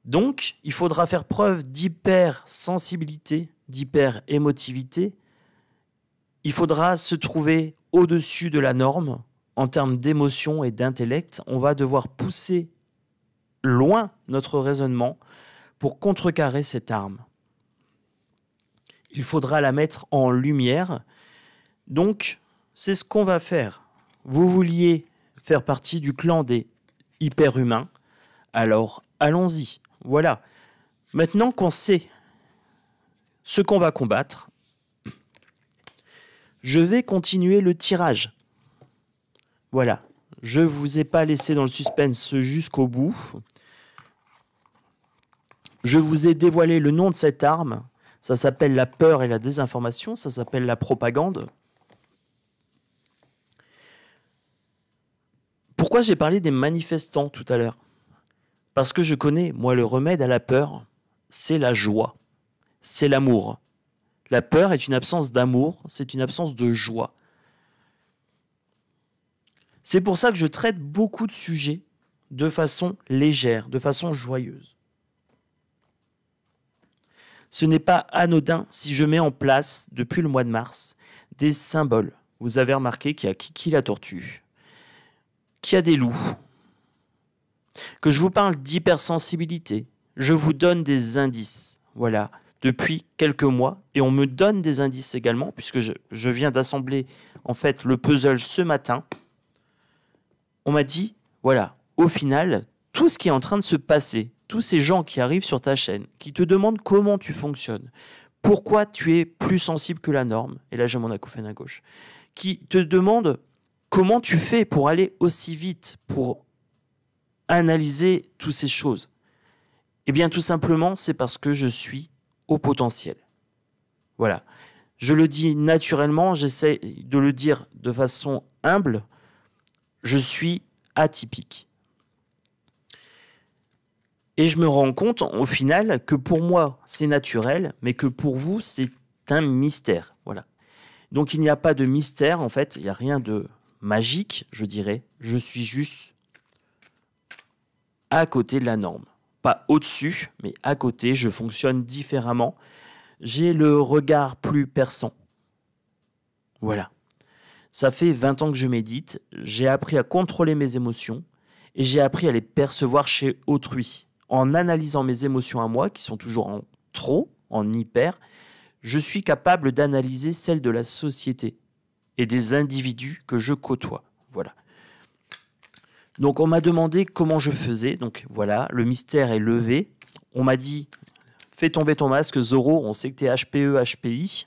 Donc, il faudra faire preuve d'hypersensibilité, d'hyper-émotivité. Il faudra se trouver au-dessus de la norme en termes d'émotion et d'intellect. On va devoir pousser loin notre raisonnement pour contrecarrer cette arme. Il faudra la mettre en lumière. Donc, c'est ce qu'on va faire. Vous vouliez faire partie du clan des hyper-humains, alors allons-y. Voilà. Maintenant qu'on sait ce qu'on va combattre, je vais continuer le tirage. Voilà. Je ne vous ai pas laissé dans le suspense jusqu'au bout. Je vous ai dévoilé le nom de cette arme. Ça s'appelle la peur et la désinformation. Ça s'appelle la propagande. Pourquoi j'ai parlé des manifestants tout à l'heure? Parce que je connais, moi, le remède à la peur, c'est la joie, c'est l'amour. La peur est une absence d'amour, c'est une absence de joie. C'est pour ça que je traite beaucoup de sujets de façon légère, de façon joyeuse. Ce n'est pas anodin si je mets en place, depuis le mois de mars, des symboles. Vous avez remarqué qu'il y a Kiki la tortue, qu'il y a des loups, que je vous parle d'hypersensibilité. Je vous donne des indices, voilà, depuis quelques mois, et on me donne des indices également, puisque je viens d'assembler en fait le puzzle ce matin. On m'a dit, voilà, au final, tout ce qui est en train de se passer, tous ces gens qui arrivent sur ta chaîne, qui te demandent comment tu fonctionnes, pourquoi tu es plus sensible que la norme, et là j'ai mon acouphène à gauche, qui te demandent comment tu fais pour aller aussi vite, pour analyser toutes ces choses. Eh bien, tout simplement, c'est parce que je suis au potentiel. Voilà. Je le dis naturellement, j'essaie de le dire de façon humble. Je suis atypique. Et je me rends compte, au final, que pour moi, c'est naturel, mais que pour vous, c'est un mystère. Voilà. Donc, il n'y a pas de mystère, en fait. Il n'y a rien de magique, je dirais. Je suis juste à côté de la norme. Pas au-dessus, mais à côté. Je fonctionne différemment. J'ai le regard plus perçant. Voilà. Ça fait 20 ans que je médite. J'ai appris à contrôler mes émotions et j'ai appris à les percevoir chez autrui. En analysant mes émotions à moi, qui sont toujours en trop, en hyper, je suis capable d'analyser celles de la société et des individus que je côtoie. Voilà. Donc, on m'a demandé comment je faisais. Donc, voilà, le mystère est levé. On m'a dit, fais tomber ton masque, Zoro, on sait que tu es HPE, HPI.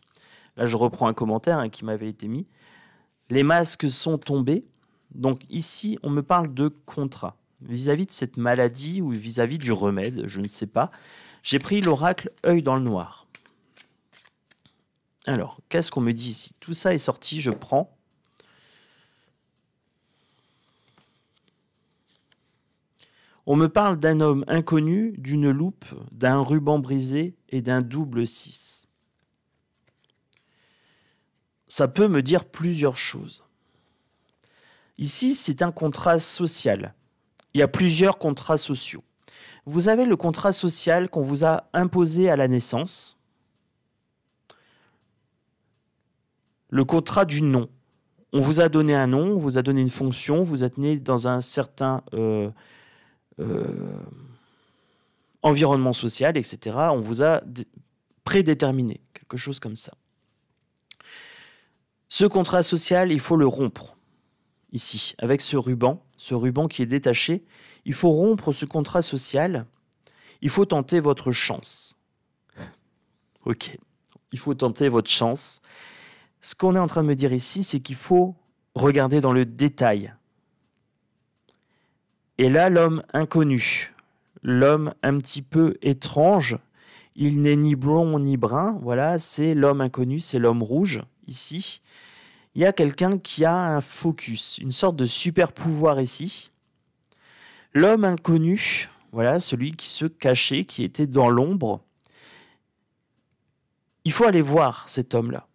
Là, je reprends un commentaire qui m'avait été mis. Les masques sont tombés. Donc, ici, on me parle de contrat. Vis-à-vis de cette maladie ou vis-à-vis du remède, je ne sais pas. J'ai pris l'oracle œil dans le noir. Alors, qu'est-ce qu'on me dit ici? Tout ça est sorti, je prends. On me parle d'un homme inconnu, d'une loupe, d'un ruban brisé et d'un double 6. Ça peut me dire plusieurs choses. Ici, c'est un contrat social. Il y a plusieurs contrats sociaux. Vous avez le contrat social qu'on vous a imposé à la naissance. Le contrat du nom. On vous a donné un nom, on vous a donné une fonction, vous êtes né dans un certain environnement social, etc. On vous a prédéterminé, quelque chose comme ça. Ce contrat social, il faut le rompre, ici, avec ce ruban qui est détaché. Il faut rompre ce contrat social, il faut tenter votre chance. Ok, il faut tenter votre chance. Ce qu'on est en train de me dire ici, c'est qu'il faut regarder dans le détail. Et là, l'homme inconnu, l'homme un petit peu étrange, il n'est ni blond ni brun, voilà, c'est l'homme inconnu, c'est l'homme rouge, ici. Il y a quelqu'un qui a un focus, une sorte de super pouvoir ici. L'homme inconnu, voilà, celui qui se cachait, qui était dans l'ombre. Il faut aller voir cet homme-là.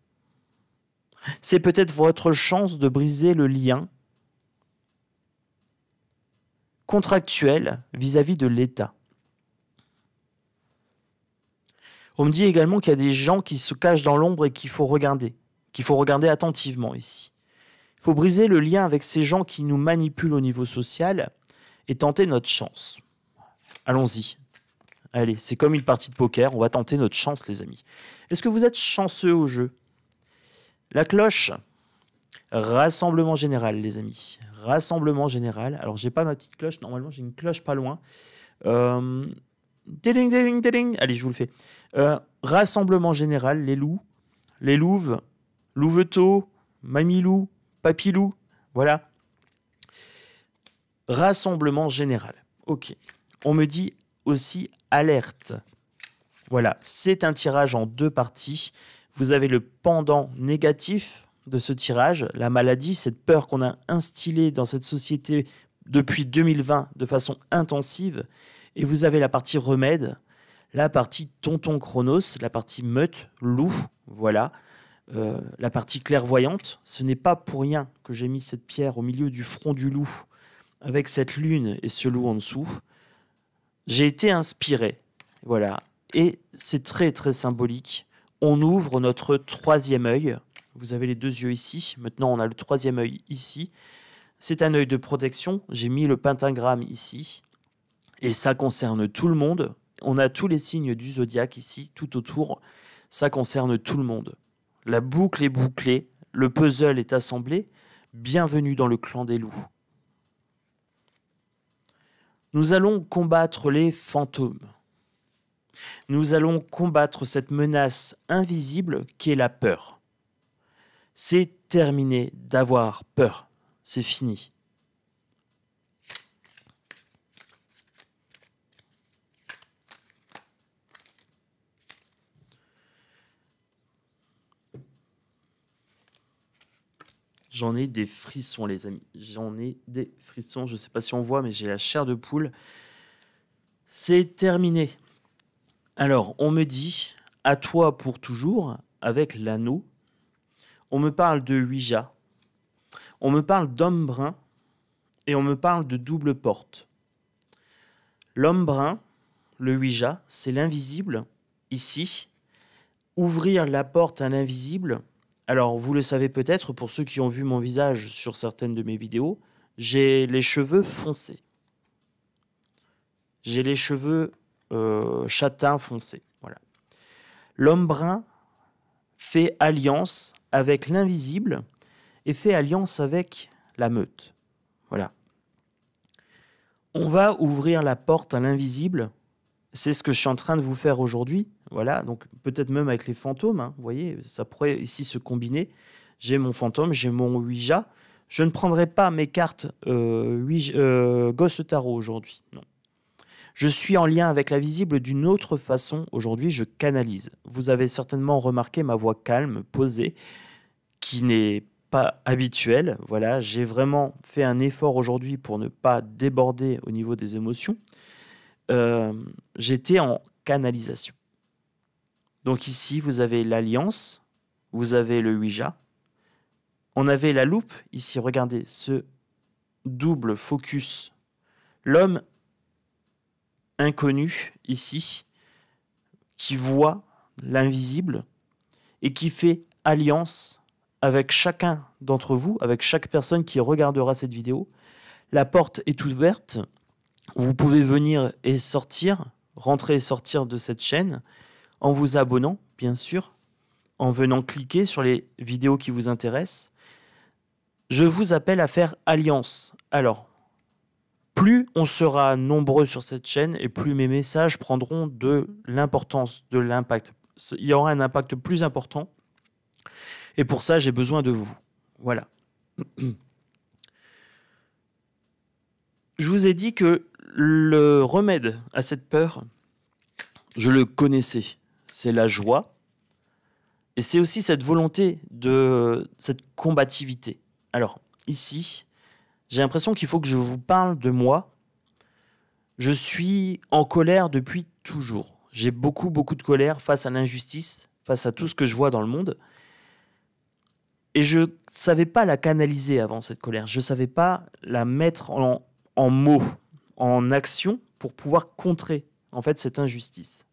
C'est peut-être votre chance de briser le lien contractuel vis-à-vis de l'État. On me dit également qu'il y a des gens qui se cachent dans l'ombre et qu'il faut regarder attentivement ici. Il faut briser le lien avec ces gens qui nous manipulent au niveau social et tenter notre chance. Allons-y. Allez, c'est comme une partie de poker, on va tenter notre chance, les amis. Est-ce que vous êtes chanceux au jeu ? La cloche, rassemblement général, les amis. Rassemblement général. Alors, j'ai pas ma petite cloche. Normalement, j'ai une cloche pas loin. Ding, ding, ding. Allez, je vous le fais. Rassemblement général, les loups, les louves, louveteaux, mamilou, papilou. Voilà. Rassemblement général. Ok. On me dit aussi alerte. Voilà. C'est un tirage en 2 parties. Vous avez le pendant négatif de ce tirage, la maladie, cette peur qu'on a instillée dans cette société depuis 2020 de façon intensive. Et vous avez la partie remède, la partie tonton Chronos, la partie meute, loup, voilà. La partie clairvoyante. Ce n'est pas pour rien que j'ai mis cette pierre au milieu du front du loup, avec cette lune et ce loup en dessous. J'ai été inspiré, voilà. Et c'est très très symbolique. On ouvre notre 3e œil. Vous avez les 2 yeux ici. Maintenant, on a le 3e œil ici. C'est un œil de protection. J'ai mis le pentagramme ici. Et ça concerne tout le monde. On a tous les signes du zodiaque ici, tout autour. Ça concerne tout le monde. La boucle est bouclée. Le puzzle est assemblé. Bienvenue dans le clan des loups. Nous allons combattre les fantômes. Nous allons combattre cette menace invisible qui est la peur. C'est terminé d'avoir peur. C'est fini. J'en ai des frissons, les amis. J'en ai des frissons. Je ne sais pas si on voit, mais j'ai la chair de poule. C'est terminé. Alors, on me dit, à toi pour toujours, avec l'anneau. On me parle de Ouija. On me parle d'homme brun. Et on me parle de double porte. L'homme brun, le Ouija, c'est l'invisible, ici. Ouvrir la porte à l'invisible. Alors, vous le savez peut-être, pour ceux qui ont vu mon visage sur certaines de mes vidéos, j'ai les cheveux foncés. J'ai les cheveux châtains foncés. Voilà. L'homme brun fait alliance avec l'invisible et fait alliance avec la meute. Voilà. On va ouvrir la porte à l'invisible. C'est ce que je suis en train de vous faire aujourd'hui. Voilà, donc peut-être même avec les fantômes, hein, vous voyez, ça pourrait ici se combiner. J'ai mon fantôme, j'ai mon Ouija. Je ne prendrai pas mes cartes Ghost Tarot aujourd'hui, non. Je suis en lien avec l'invisible d'une autre façon. Aujourd'hui, je canalise. Vous avez certainement remarqué ma voix calme, posée, qui n'est pas habituelle. Voilà, j'ai vraiment fait un effort aujourd'hui pour ne pas déborder au niveau des émotions. J'étais en canalisation. Donc ici, vous avez l'alliance, vous avez le Ouija. On avait la loupe, ici, regardez, ce double focus. L'homme inconnu, ici, qui voit l'invisible et qui fait alliance avec chacun d'entre vous, avec chaque personne qui regardera cette vidéo. La porte est ouverte. Vous pouvez venir et sortir, rentrer et sortir de cette chaîne en vous abonnant, bien sûr, en venant cliquer sur les vidéos qui vous intéressent. Je vous appelle à faire alliance. Alors, plus on sera nombreux sur cette chaîne et plus mes messages prendront de l'importance, de l'impact. Il y aura un impact plus important. Et pour ça, j'ai besoin de vous. Voilà. Je vous ai dit que le remède à cette peur, je le connaissais. C'est la joie. Et c'est aussi cette volonté de cette combativité. Alors, ici, j'ai l'impression qu'il faut que je vous parle de moi. Je suis en colère depuis toujours. J'ai beaucoup de colère face à l'injustice, face à tout ce que je vois dans le monde. Et je ne savais pas la canaliser avant, cette colère. Je ne savais pas la mettre en mots, en action, pour pouvoir contrer, en fait, cette injustice.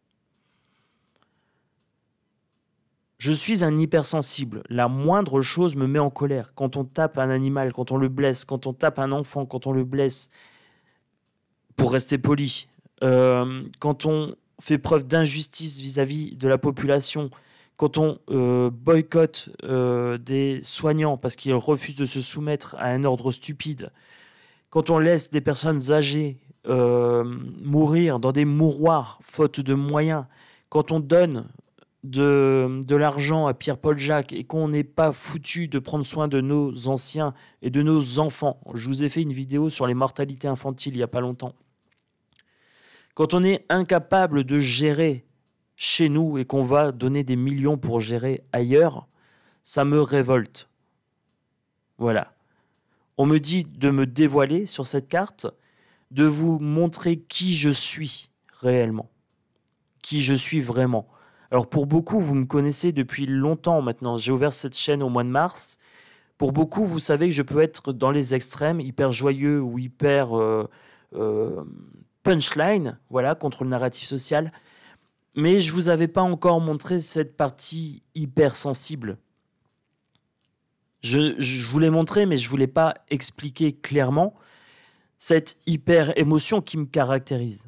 Je suis un hypersensible. La moindre chose me met en colère. Quand on tape un animal, quand on le blesse, quand on tape un enfant, quand on le blesse, pour rester poli, quand on fait preuve d'injustice vis-à-vis de la population, quand on boycotte des soignants parce qu'ils refusent de se soumettre à un ordre stupide, quand on laisse des personnes âgées mourir dans des mouroirs faute de moyens, quand on donne de l'argent à Pierre-Paul Jacques et qu'on n'est pas foutu de prendre soin de nos anciens et de nos enfants. Je vous ai fait une vidéo sur les mortalités infantiles il n'y a pas longtemps. Quand on est incapable de gérer chez nous et qu'on va donner des millions pour gérer ailleurs, ça me révolte. Voilà. On me dit de me dévoiler sur cette carte, de vous montrer qui je suis réellement, qui je suis vraiment. Alors pour beaucoup, vous me connaissez depuis longtemps maintenant. J'ai ouvert cette chaîne au mois de mars. Pour beaucoup, vous savez que je peux être dans les extrêmes, hyper joyeux ou hyper punchline, voilà, contre le narratif social. Mais je ne vous avais pas encore montré cette partie hyper sensible. Je vous l'ai montré, mais je ne vous l'ai pas expliqué clairement. Cette hyper émotion qui me caractérise.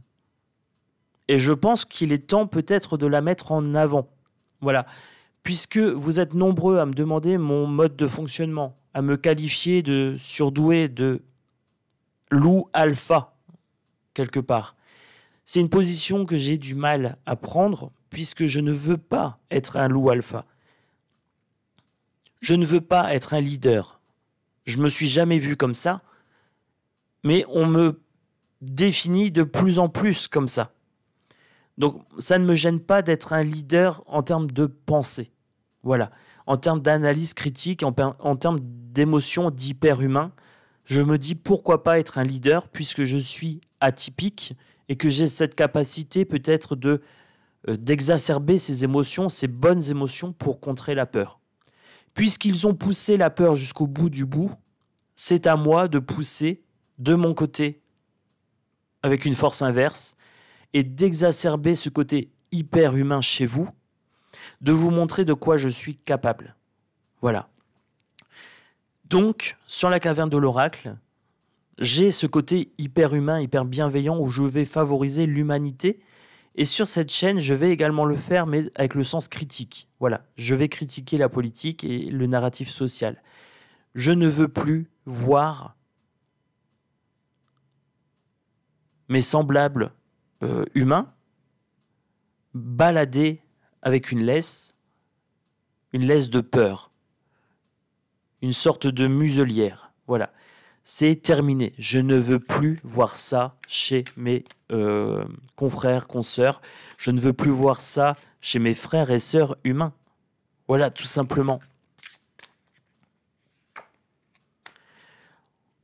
Et je pense qu'il est temps peut-être de la mettre en avant. Voilà. Puisque vous êtes nombreux à me demander mon mode de fonctionnement, à me qualifier de surdoué, de loup alpha, quelque part. C'est une position que j'ai du mal à prendre, puisque je ne veux pas être un loup alpha. Je ne veux pas être un leader. Je ne me suis jamais vu comme ça, mais on me définit de plus en plus comme ça. Donc, ça ne me gêne pas d'être un leader en termes de pensée. Voilà. En termes d'analyse critique, en termes d'émotion d'hyper-humain, je me dis pourquoi pas être un leader puisque je suis atypique et que j'ai cette capacité peut-être d'exacerber ces émotions, ces bonnes émotions pour contrer la peur. Puisqu'ils ont poussé la peur jusqu'au bout du bout, c'est à moi de pousser de mon côté avec une force inverse et d'exacerber ce côté hyper humain chez vous, de vous montrer de quoi je suis capable. Voilà. Donc, sur la caverne de l'oracle, j'ai ce côté hyper humain, hyper bienveillant où je vais favoriser l'humanité. Et sur cette chaîne, je vais également le faire, mais avec le sens critique. Voilà. Je vais critiquer la politique et le narratif social. Je ne veux plus voir mes semblables humains balader avec une laisse de peur, une sorte de muselière. Voilà, c'est terminé. Je ne veux plus voir ça chez mes confrères, consoeurs. Je ne veux plus voir ça chez mes frères et sœurs humains. Voilà, tout simplement.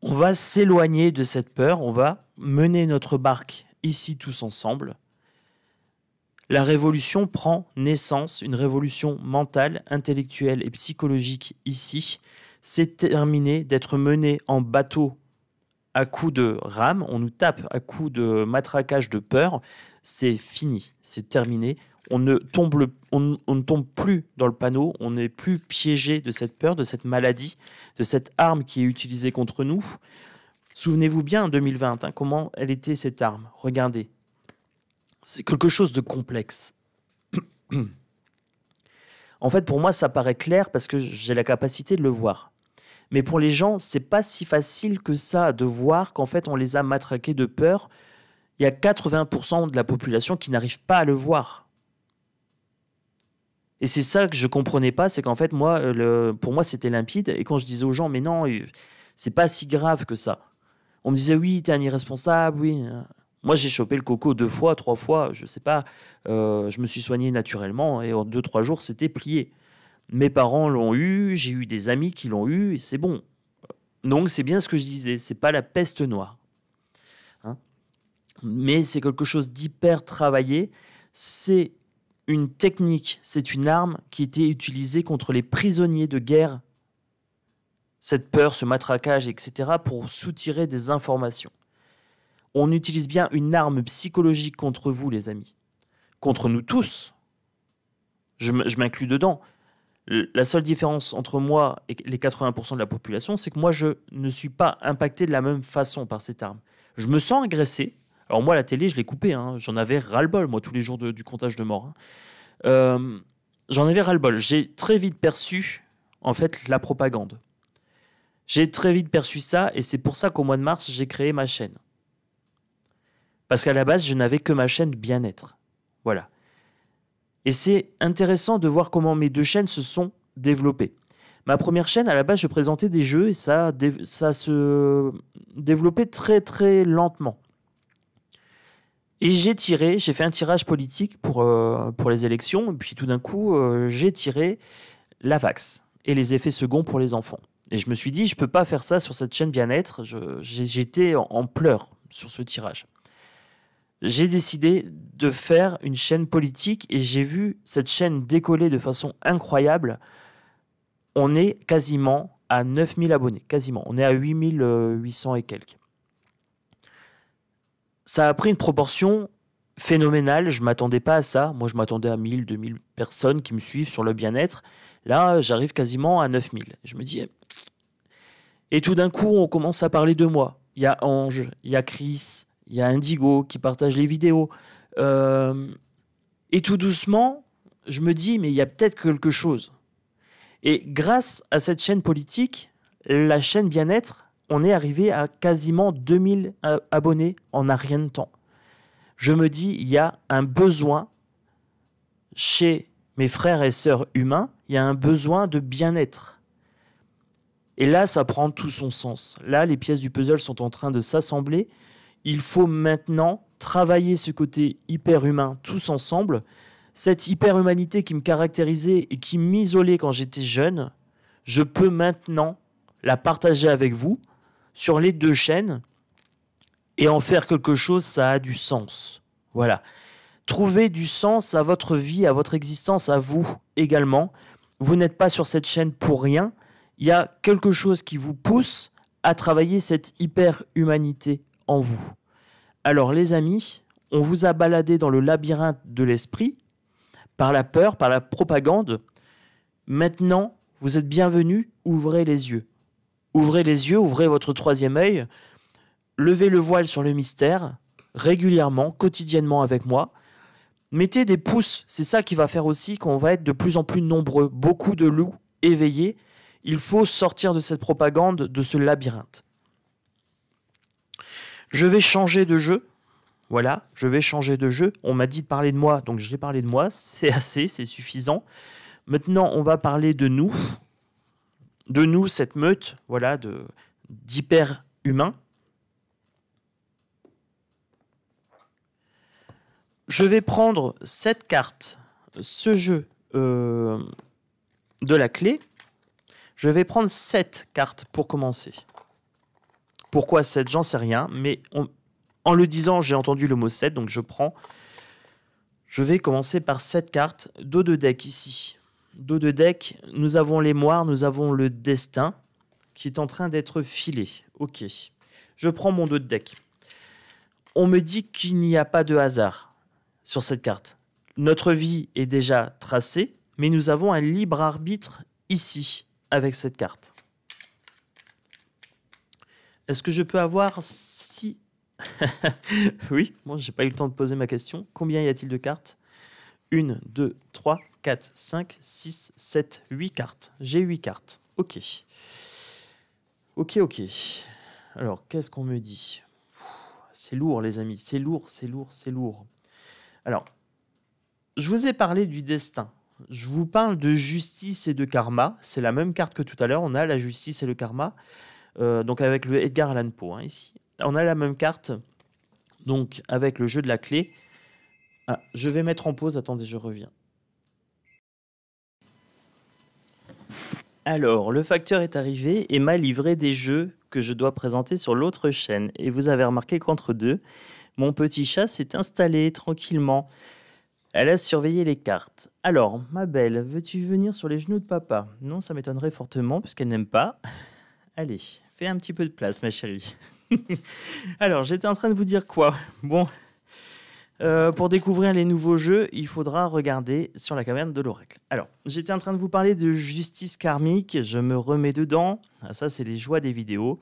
On va s'éloigner de cette peur, on va mener notre barque ici tous ensemble. La révolution prend naissance, une révolution mentale, intellectuelle et psychologique ici. C'est terminé d'être mené en bateau à coups de rame, on nous tape à coups de matraquage de peur. C'est fini, c'est terminé. on ne tombe plus dans le panneau, on n'est plus piégé de cette peur, de cette maladie, de cette arme qui est utilisée contre nous. Souvenez-vous bien en 2020, hein, comment elle était cette arme. Regardez, c'est quelque chose de complexe. En fait, pour moi, ça paraît clair parce que j'ai la capacité de le voir. Mais pour les gens, c'est pas si facile que ça de voir qu'en fait, on les a matraqués de peur. Il y a 80% de la population qui n'arrive pas à le voir. Et c'est ça que je comprenais pas, c'est qu'en fait, moi, pour moi, c'était limpide. Et quand je disais aux gens, mais non, c'est pas si grave que ça. On me disait, oui, t'es un irresponsable, oui. Moi, j'ai chopé le coco 2 fois, 3 fois, je sais pas. Je me suis soigné naturellement et en 2-3 jours, c'était plié. Mes parents l'ont eu, j'ai eu des amis qui l'ont eu et c'est bon. Donc, c'est bien ce que je disais, c'est pas la peste noire. Hein, mais c'est quelque chose d'hyper travaillé. C'est une technique, c'est une arme qui était utilisée contre les prisonniers de guerre. Cette peur, ce matraquage, etc., pour soutirer des informations. On utilise bien une arme psychologique contre vous, les amis. Contre nous tous. Je m'inclus dedans. La seule différence entre moi et les 80% de la population, c'est que moi, je ne suis pas impacté de la même façon par cette arme. Je me sens agressé. Alors moi, la télé, je l'ai coupée. Hein. J'en avais ras-le-bol, moi, tous les jours du comptage de morts. Hein. J'en avais ras-le-bol. J'ai très vite perçu, en fait, la propagande. J'ai très vite perçu ça, et c'est pour ça qu'au mois de mars, j'ai créé ma chaîne. Parce qu'à la base, je n'avais que ma chaîne bien-être. Voilà. Et c'est intéressant de voir comment mes 2 chaînes se sont développées. Ma première chaîne, à la base, je présentais des jeux et ça se développait très très lentement. Et j'ai fait un tirage politique pour les élections, et puis tout d'un coup, j'ai tiré la vax et les effets seconds pour les enfants. Et je me suis dit, je ne peux pas faire ça sur cette chaîne bien-être. J'étais en pleurs sur ce tirage. J'ai décidé de faire une chaîne politique et j'ai vu cette chaîne décoller de façon incroyable. On est quasiment à 9000 abonnés, quasiment. On est à 8800 et quelques. Ça a pris une proportion phénoménale, je ne m'attendais pas à ça. Moi, je m'attendais à 1000, 2000 personnes qui me suivent sur le bien-être. Là, j'arrive quasiment à 9000. Je me dis... Et tout d'un coup, on commence à parler de moi. Il y a Ange, il y a Chris... Il y a Indigo qui partage les vidéos. Et tout doucement, je me dis, mais il y a peut-être quelque chose. Et grâce à cette chaîne politique, la chaîne bien-être, on est arrivé à quasiment 2000 abonnés en un rien de temps. Je me dis, il y a un besoin chez mes frères et sœurs humains, il y a un besoin de bien-être. Et là, ça prend tout son sens. Là, les pièces du puzzle sont en train de s'assembler. Il faut maintenant travailler ce côté hyper-humain tous ensemble. Cette hyper-humanité qui me caractérisait et qui m'isolait quand j'étais jeune, je peux maintenant la partager avec vous sur les 2 chaînes et en faire quelque chose, ça a du sens. Voilà. Trouvez du sens à votre vie, à votre existence, à vous également. Vous n'êtes pas sur cette chaîne pour rien. Il y a quelque chose qui vous pousse à travailler cette hyper-humanité en vous. Alors les amis, on vous a baladé dans le labyrinthe de l'esprit, par la peur, par la propagande. Maintenant, vous êtes bienvenus, ouvrez les yeux. Ouvrez les yeux, ouvrez votre 3e œil, levez le voile sur le mystère, régulièrement, quotidiennement avec moi. Mettez des pouces, c'est ça qui va faire aussi qu'on va être de plus en plus nombreux, beaucoup de loups éveillés. Il faut sortir de cette propagande, de ce labyrinthe. Je vais changer de jeu. Voilà, je vais changer de jeu. On m'a dit de parler de moi, donc j'ai parlé de moi. C'est assez, c'est suffisant. Maintenant, on va parler de nous. De nous, cette meute, voilà, d'hyper-humains. Je vais prendre cette carte, ce jeu de la clé. Je vais prendre 7 cartes pour commencer. Pourquoi 7? J'en sais rien, mais en le disant, j'ai entendu le mot 7, donc je prends. Je vais commencer par 7 cartes. Dos de deck ici. Dos de deck, nous avons les moires, nous avons le destin qui est en train d'être filé. Ok, je prends mon dos de deck. On me dit qu'il n'y a pas de hasard sur cette carte. notre vie est déjà tracée, mais nous avons un libre arbitre ici, avec cette carte. Est-ce que je peux avoir si... Oui, bon, j'ai pas eu le temps de poser ma question. Combien y a-t-il de cartes? 1, 2, 3, 4, 5, 6, 7, 8 cartes. J'ai 8 cartes. Ok. Ok, ok. Alors, qu'est-ce qu'on me dit? C'est lourd, les amis. C'est lourd, c'est lourd, c'est lourd. Alors, je vous ai parlé du destin. Je vous parle de justice et de karma. C'est la même carte que tout à l'heure. On a la justice et le karma. Donc, avec le Edgar Allan Poe, hein, ici. On a la même carte. Donc, avec le jeu de la clé. Ah, je vais mettre en pause. Attendez, je reviens. Alors, le facteur est arrivé et m'a livré des jeux que je dois présenter sur l'autre chaîne. Et vous avez remarqué qu'entre deux, mon petit chat s'est installé tranquillement. Elle a surveillé les cartes. Alors, ma belle, veux-tu venir sur les genoux de papa? Non, ça m'étonnerait fortement puisqu'elle n'aime pas. Allez, fais un petit peu de place, ma chérie. Alors, j'étais en train de vous dire quoi? Bon, pour découvrir les nouveaux jeux, il faudra regarder sur la caverne de l'oracle. Alors, j'étais en train de vous parler de justice karmique. Je me remets dedans. Ah, ça, c'est les joies des vidéos.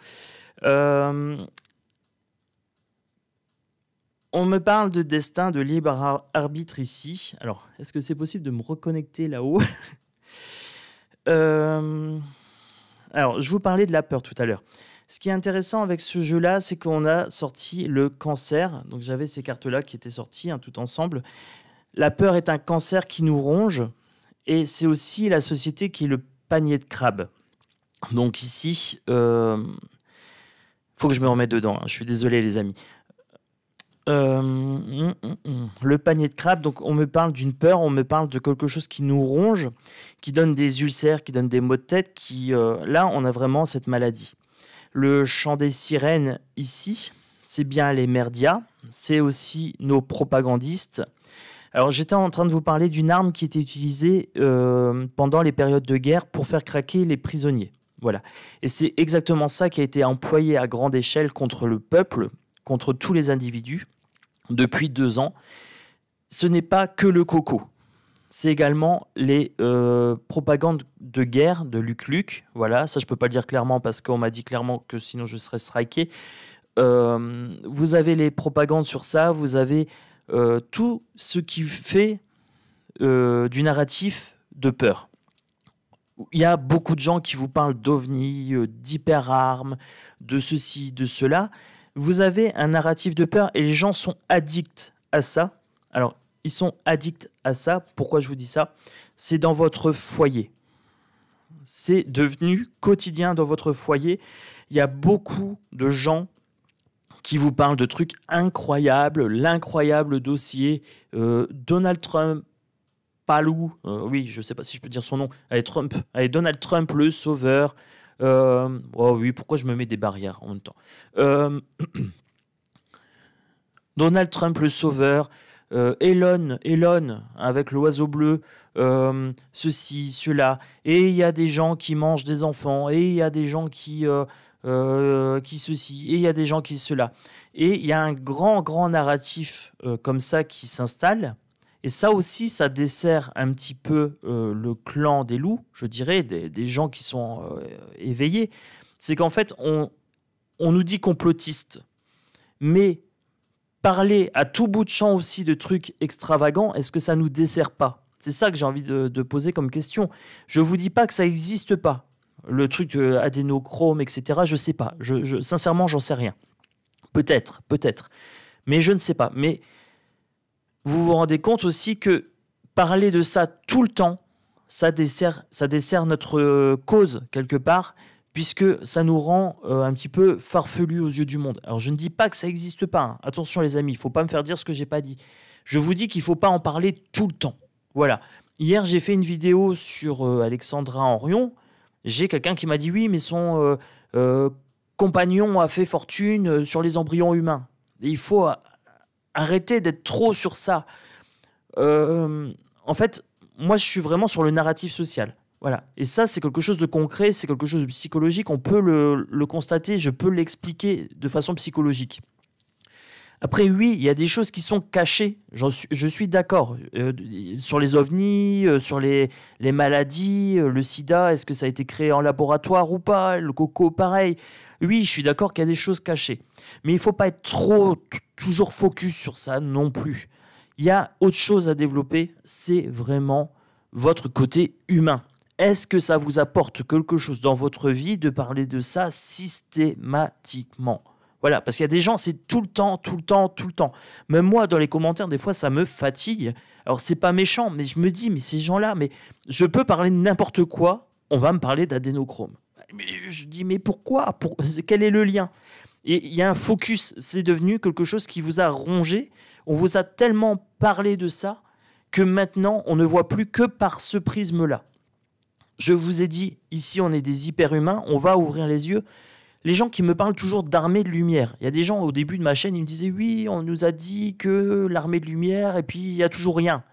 On me parle de destin, de libre arbitre ici. Alors, est-ce que c'est possible de me reconnecter là-haut? Alors, je vous parlais de la peur tout à l'heure. Ce qui est intéressant avec ce jeu-là, c'est qu'on a sorti le cancer. Donc, j'avais ces cartes-là qui étaient sorties tout ensemble. La peur est un cancer qui nous ronge. Et c'est aussi la société qui est le panier de crabe. Donc ici, faut que je me remette dedans. Hein. Je suis désolé, les amis. Le panier de crabe, donc on me parle d'une peur, on me parle de quelque chose qui nous ronge, qui donne des ulcères, qui donne des maux de tête, là, on a vraiment cette maladie. Le chant des sirènes, ici, c'est bien les merdias, c'est aussi nos propagandistes. Alors, j'étais en train de vous parler d'une arme qui était utilisée pendant les périodes de guerre pour faire craquer les prisonniers. Voilà. Et c'est exactement ça qui a été employé à grande échelle contre le peuple, contre tous les individus, depuis 2 ans. Ce n'est pas que le coco. C'est également les propagandes de guerre de Luc Luc. Voilà, ça je peux pas le dire clairement parce qu'on m'a dit clairement que sinon je serais striké. Vous avez les propagandes sur ça, vous avez tout ce qui fait du narratif de peur. Il y a beaucoup de gens qui vous parlent d'ovnis, d'hyperarmes, de ceci, de cela. Vous avez un narratif de peur et les gens sont addicts à ça. Alors, ils sont addicts à ça. Pourquoi je vous dis ça? C'est dans votre foyer. C'est devenu quotidien dans votre foyer. Il y a beaucoup de gens qui vous parlent de trucs incroyables, l'incroyable dossier Donald Trump, Palou, oui, je ne sais pas si je peux dire son nom, allez, Donald Trump le sauveur. Oh oui, pourquoi je me mets des barrières en même temps? Donald Trump le sauveur, Elon avec l'oiseau bleu, ceci, cela. Et il y a des gens qui mangent des enfants, et il y a des gens qui ceci, et il y a des gens qui cela. Et il y a un grand narratif comme ça qui s'installe. Et ça aussi, ça dessert un petit peu le clan des loups, je dirais, des gens qui sont éveillés. C'est qu'en fait, on nous dit complotistes. Mais parler à tout bout de champ aussi de trucs extravagants, est-ce que ça nous dessert pas? C'est ça que j'ai envie de poser comme question. Je ne vous dis pas que ça n'existe pas. Le truc adénochrome, etc., je ne sais pas. Sincèrement, j'en sais rien. Peut-être. Mais je ne sais pas. Mais vous vous rendez compte aussi que parler de ça tout le temps, ça dessert notre cause quelque part, puisque ça nous rend un petit peu farfelus aux yeux du monde. Alors je ne dis pas que ça n'existe pas. Hein. Attention les amis, il ne faut pas me faire dire ce que je n'ai pas dit. Je vous dis qu'il ne faut pas en parler tout le temps. Voilà. Hier, j'ai fait une vidéo sur Alexandra Henrion. J'ai quelqu'un qui m'a dit oui, mais son compagnon a fait fortune sur les embryons humains. Et il faut arrêter d'être trop sur ça. En fait, moi, je suis vraiment sur le narratif social. Voilà. Et ça, c'est quelque chose de concret, c'est quelque chose de psychologique. On peut le constater, je peux l'expliquer de façon psychologique. Après, oui, il y a des choses qui sont cachées. Je suis d'accord. Sur les ovnis, sur les maladies, le sida, est-ce que ça a été créé en laboratoire ou pas? Le coco, pareil. Oui, je suis d'accord qu'il y a des choses cachées. Mais il ne faut pas être toujours focus sur ça non plus. Il y a autre chose à développer, c'est vraiment votre côté humain. Est-ce que ça vous apporte quelque chose dans votre vie de parler de ça systématiquement? Voilà, parce qu'il y a des gens, c'est tout le temps, tout le temps, tout le temps. Même moi, dans les commentaires, des fois, ça me fatigue. Alors, c'est pas méchant, mais je me dis, mais ces gens-là, mais je peux parler de n'importe quoi, on va me parler d'adénochrome. Mais je dis, mais pourquoi? Quel est le lien? Et il y a un focus, c'est devenu quelque chose qui vous a rongé. On vous a tellement parlé de ça que maintenant, on ne voit plus que par ce prisme-là. Je vous ai dit, ici, on est des hyper-humains, on va ouvrir les yeux. Les gens qui me parlent toujours d'armée de lumière. Il y a des gens au début de ma chaîne, ils me disaient « Oui, on nous a dit que l'armée de lumière, et puis il n'y a toujours rien. »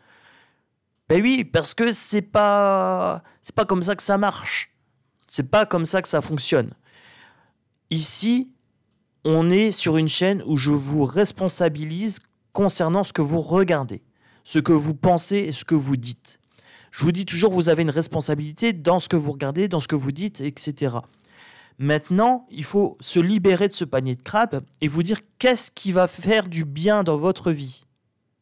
Ben oui, parce que c'est pas comme ça que ça marche. C'est pas comme ça que ça fonctionne. Ici, on est sur une chaîne où je vous responsabilise concernant ce que vous regardez, ce que vous pensez et ce que vous dites. Je vous dis toujours, vous avez une responsabilité dans ce que vous regardez, dans ce que vous dites, etc. Maintenant, il faut se libérer de ce panier de crabes et vous dire qu'est-ce qui va faire du bien dans votre vie.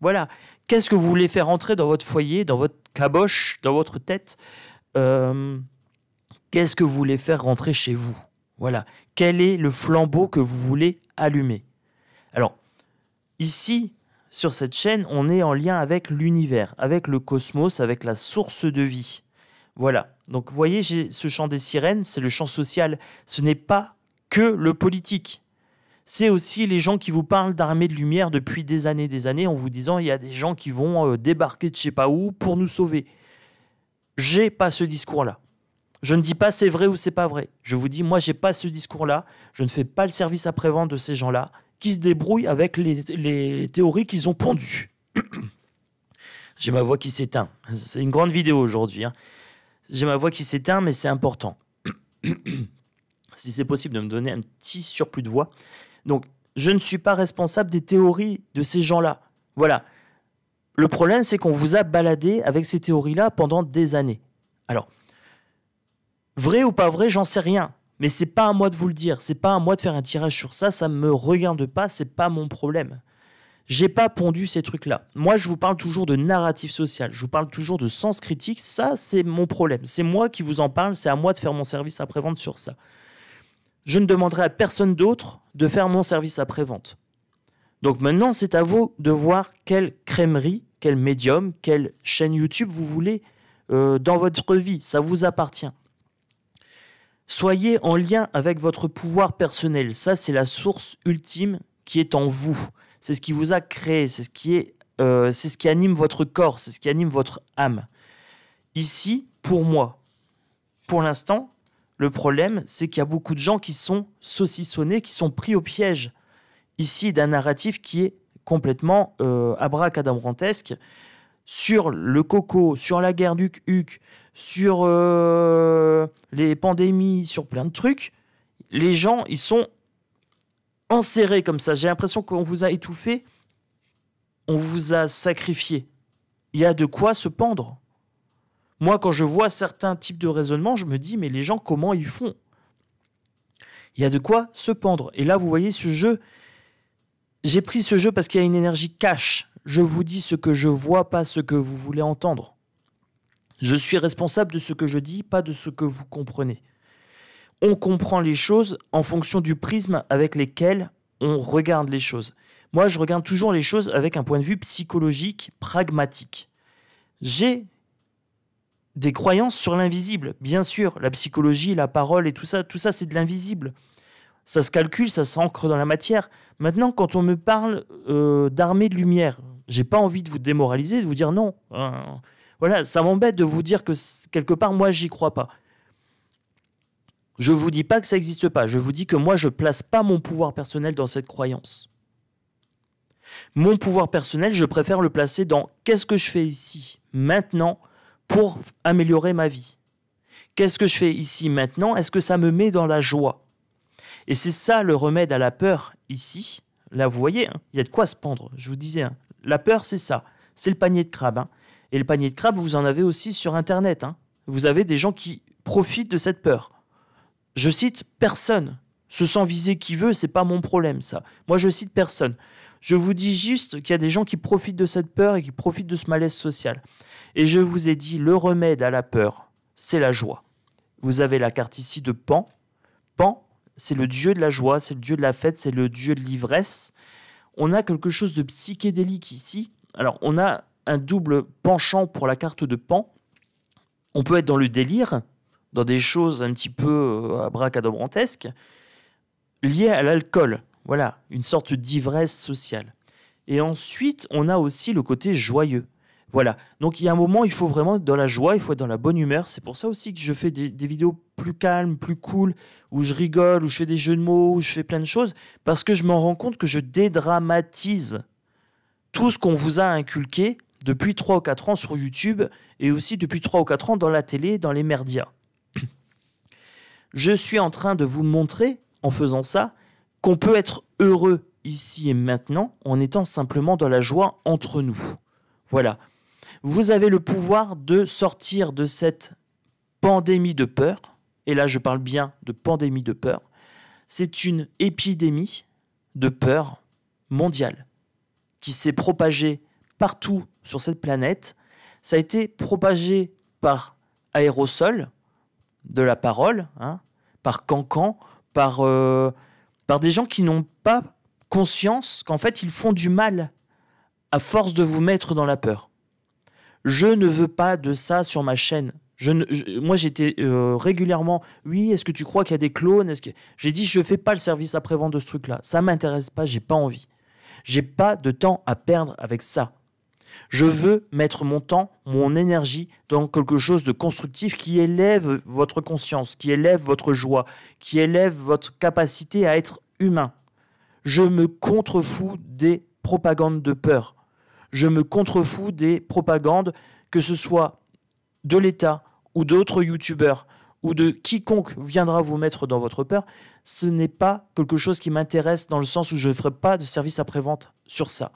Voilà. Qu'est-ce que vous voulez faire entrer dans votre foyer, dans votre caboche, dans votre tête? Qu'est-ce que vous voulez faire rentrer chez vous? Voilà. Quel est le flambeau que vous voulez allumer? Alors, ici, sur cette chaîne, on est en lien avec l'univers, avec le cosmos, avec la source de vie. Voilà. Donc, vous voyez, j'ai ce chant des sirènes, c'est le chant social. Ce n'est pas que le politique. C'est aussi les gens qui vous parlent d'armée de lumière depuis des années, en vous disant il y a des gens qui vont débarquer de je sais pas où pour nous sauver. J'ai pas ce discours-là. Je ne dis pas c'est vrai ou c'est pas vrai. Je vous dis, moi, j'ai pas ce discours-là. Je ne fais pas le service après-vente de ces gens-là qui se débrouillent avec les théories qu'ils ont pondues. J'ai ma voix qui s'éteint. C'est une grande vidéo aujourd'hui, hein. J'ai ma voix qui s'éteint, mais c'est important. Si c'est possible de me donner un petit surplus de voix. Donc, je ne suis pas responsable des théories de ces gens-là. Voilà. Le problème, c'est qu'on vous a baladé avec ces théories-là pendant des années. Alors, vrai ou pas vrai, j'en sais rien. Mais c'est pas à moi de vous le dire. C'est pas à moi de faire un tirage sur ça. Ça me regarde pas. C'est pas mon problème. J'ai pas pondu ces trucs-là. Moi, je vous parle toujours de narratif social. Je vous parle toujours de sens critique. Ça, c'est mon problème. C'est moi qui vous en parle. C'est à moi de faire mon service après-vente sur ça. Je ne demanderai à personne d'autre de faire mon service après-vente. Donc maintenant, c'est à vous de voir quelle crèmerie, quel médium, quelle chaîne YouTube vous voulez dans votre vie. Ça vous appartient. Soyez en lien avec votre pouvoir personnel. Ça, c'est la source ultime qui est en vous. C'est ce qui vous a créé. C'est ce qui anime votre corps. C'est ce qui anime votre âme. Ici, pour moi, pour l'instant, le problème, c'est qu'il y a beaucoup de gens qui sont saucissonnés, qui sont pris au piège ici d'un narratif qui est complètement abracadabrantesque sur le coco, sur la guerre d'Uk-Uk, sur les pandémies, sur plein de trucs. Les gens, ils sont enserrés comme ça. J'ai l'impression qu'on vous a étouffé, on vous a sacrifié. Il y a de quoi se pendre. Moi, quand je vois certains types de raisonnements, je me dis, mais les gens, comment ils font? Il y a de quoi se pendre. Et là, vous voyez ce jeu. J'ai pris ce jeu parce qu'il y a une énergie cash. Je vous dis ce que je vois, pas ce que vous voulez entendre. Je suis responsable de ce que je dis, pas de ce que vous comprenez. On comprend les choses en fonction du prisme avec lequel on regarde les choses. Moi, je regarde toujours les choses avec un point de vue psychologique, pragmatique. J'ai des croyances sur l'invisible, bien sûr. La psychologie, la parole et tout ça c'est de l'invisible. Ça se calcule, ça s'ancre dans la matière. Maintenant, quand on me parle d'armée de lumière, j'ai pas envie de vous démoraliser, de vous dire non. Voilà, ça m'embête de vous dire que quelque part, moi, j'y crois pas. Je vous dis pas que ça n'existe pas. Je vous dis que moi, je place pas mon pouvoir personnel dans cette croyance. Mon pouvoir personnel, je préfère le placer dans qu'est-ce que je fais ici, maintenant, pour améliorer ma vie. Qu'est-ce que je fais ici, maintenant? Est-ce que ça me met dans la joie? Et c'est ça le remède à la peur ici. Là, vous voyez, hein, il y a de quoi se pendre. Je vous disais, hein, la peur, c'est ça. C'est le panier de crabe. Hein. Et le panier de crabe, vous en avez aussi sur Internet. Hein. Vous avez des gens qui profitent de cette peur. Je cite personne. Se sent viser qui veut, c'est pas mon problème, ça. Moi, je cite personne. Je vous dis juste qu'il y a des gens qui profitent de cette peur et qui profitent de ce malaise social. Et je vous ai dit, le remède à la peur, c'est la joie. Vous avez la carte ici de Pan. Pan, c'est le dieu de la joie, c'est le dieu de la fête, c'est le dieu de l'ivresse. On a quelque chose de psychédélique ici. Alors, on a un double penchant pour la carte de Pan. On peut être dans le délire, dans des choses un petit peu abracadabrantesques, liées à l'alcool. Voilà, une sorte d'ivresse sociale. Et ensuite, on a aussi le côté joyeux. Voilà, donc il y a un moment, il faut vraiment être dans la joie, il faut être dans la bonne humeur. C'est pour ça aussi que je fais des vidéos plus calmes, plus cool, où je rigole, où je fais des jeux de mots, où je fais plein de choses, parce que je me rends compte que je dédramatise tout ce qu'on vous a inculqué depuis 3 ou 4 ans sur YouTube, et aussi depuis 3 ou 4 ans dans la télé, dans les merdias. Je suis en train de vous montrer, en faisant ça, qu'on peut être heureux ici et maintenant en étant simplement dans la joie entre nous. Voilà. Vous avez le pouvoir de sortir de cette pandémie de peur, et là je parle bien de pandémie de peur. C'est une épidémie de peur mondiale qui s'est propagée partout sur cette planète. Ça a été propagé par aérosol de la parole, hein, par cancan, par des gens qui n'ont pas conscience qu'en fait ils font du mal à force de vous mettre dans la peur. Je ne veux pas de ça sur ma chaîne. Moi, j'étais régulièrement, oui, est-ce que tu crois qu'il y a des clones? J'ai dit, je ne fais pas le service après-vente de ce truc-là. Ça ne m'intéresse pas, j'ai pas envie. J'ai pas de temps à perdre avec ça. Je veux mettre mon temps, mon énergie dans quelque chose de constructif qui élève votre conscience, qui élève votre joie, qui élève votre capacité à être humain. Je me contrefous des propagandes de peur. Je me contrefous des propagandes, que ce soit de l'État ou d'autres youtubeurs ou de quiconque viendra vous mettre dans votre peur. Ce n'est pas quelque chose qui m'intéresse dans le sens où je ne ferai pas de service après-vente sur ça.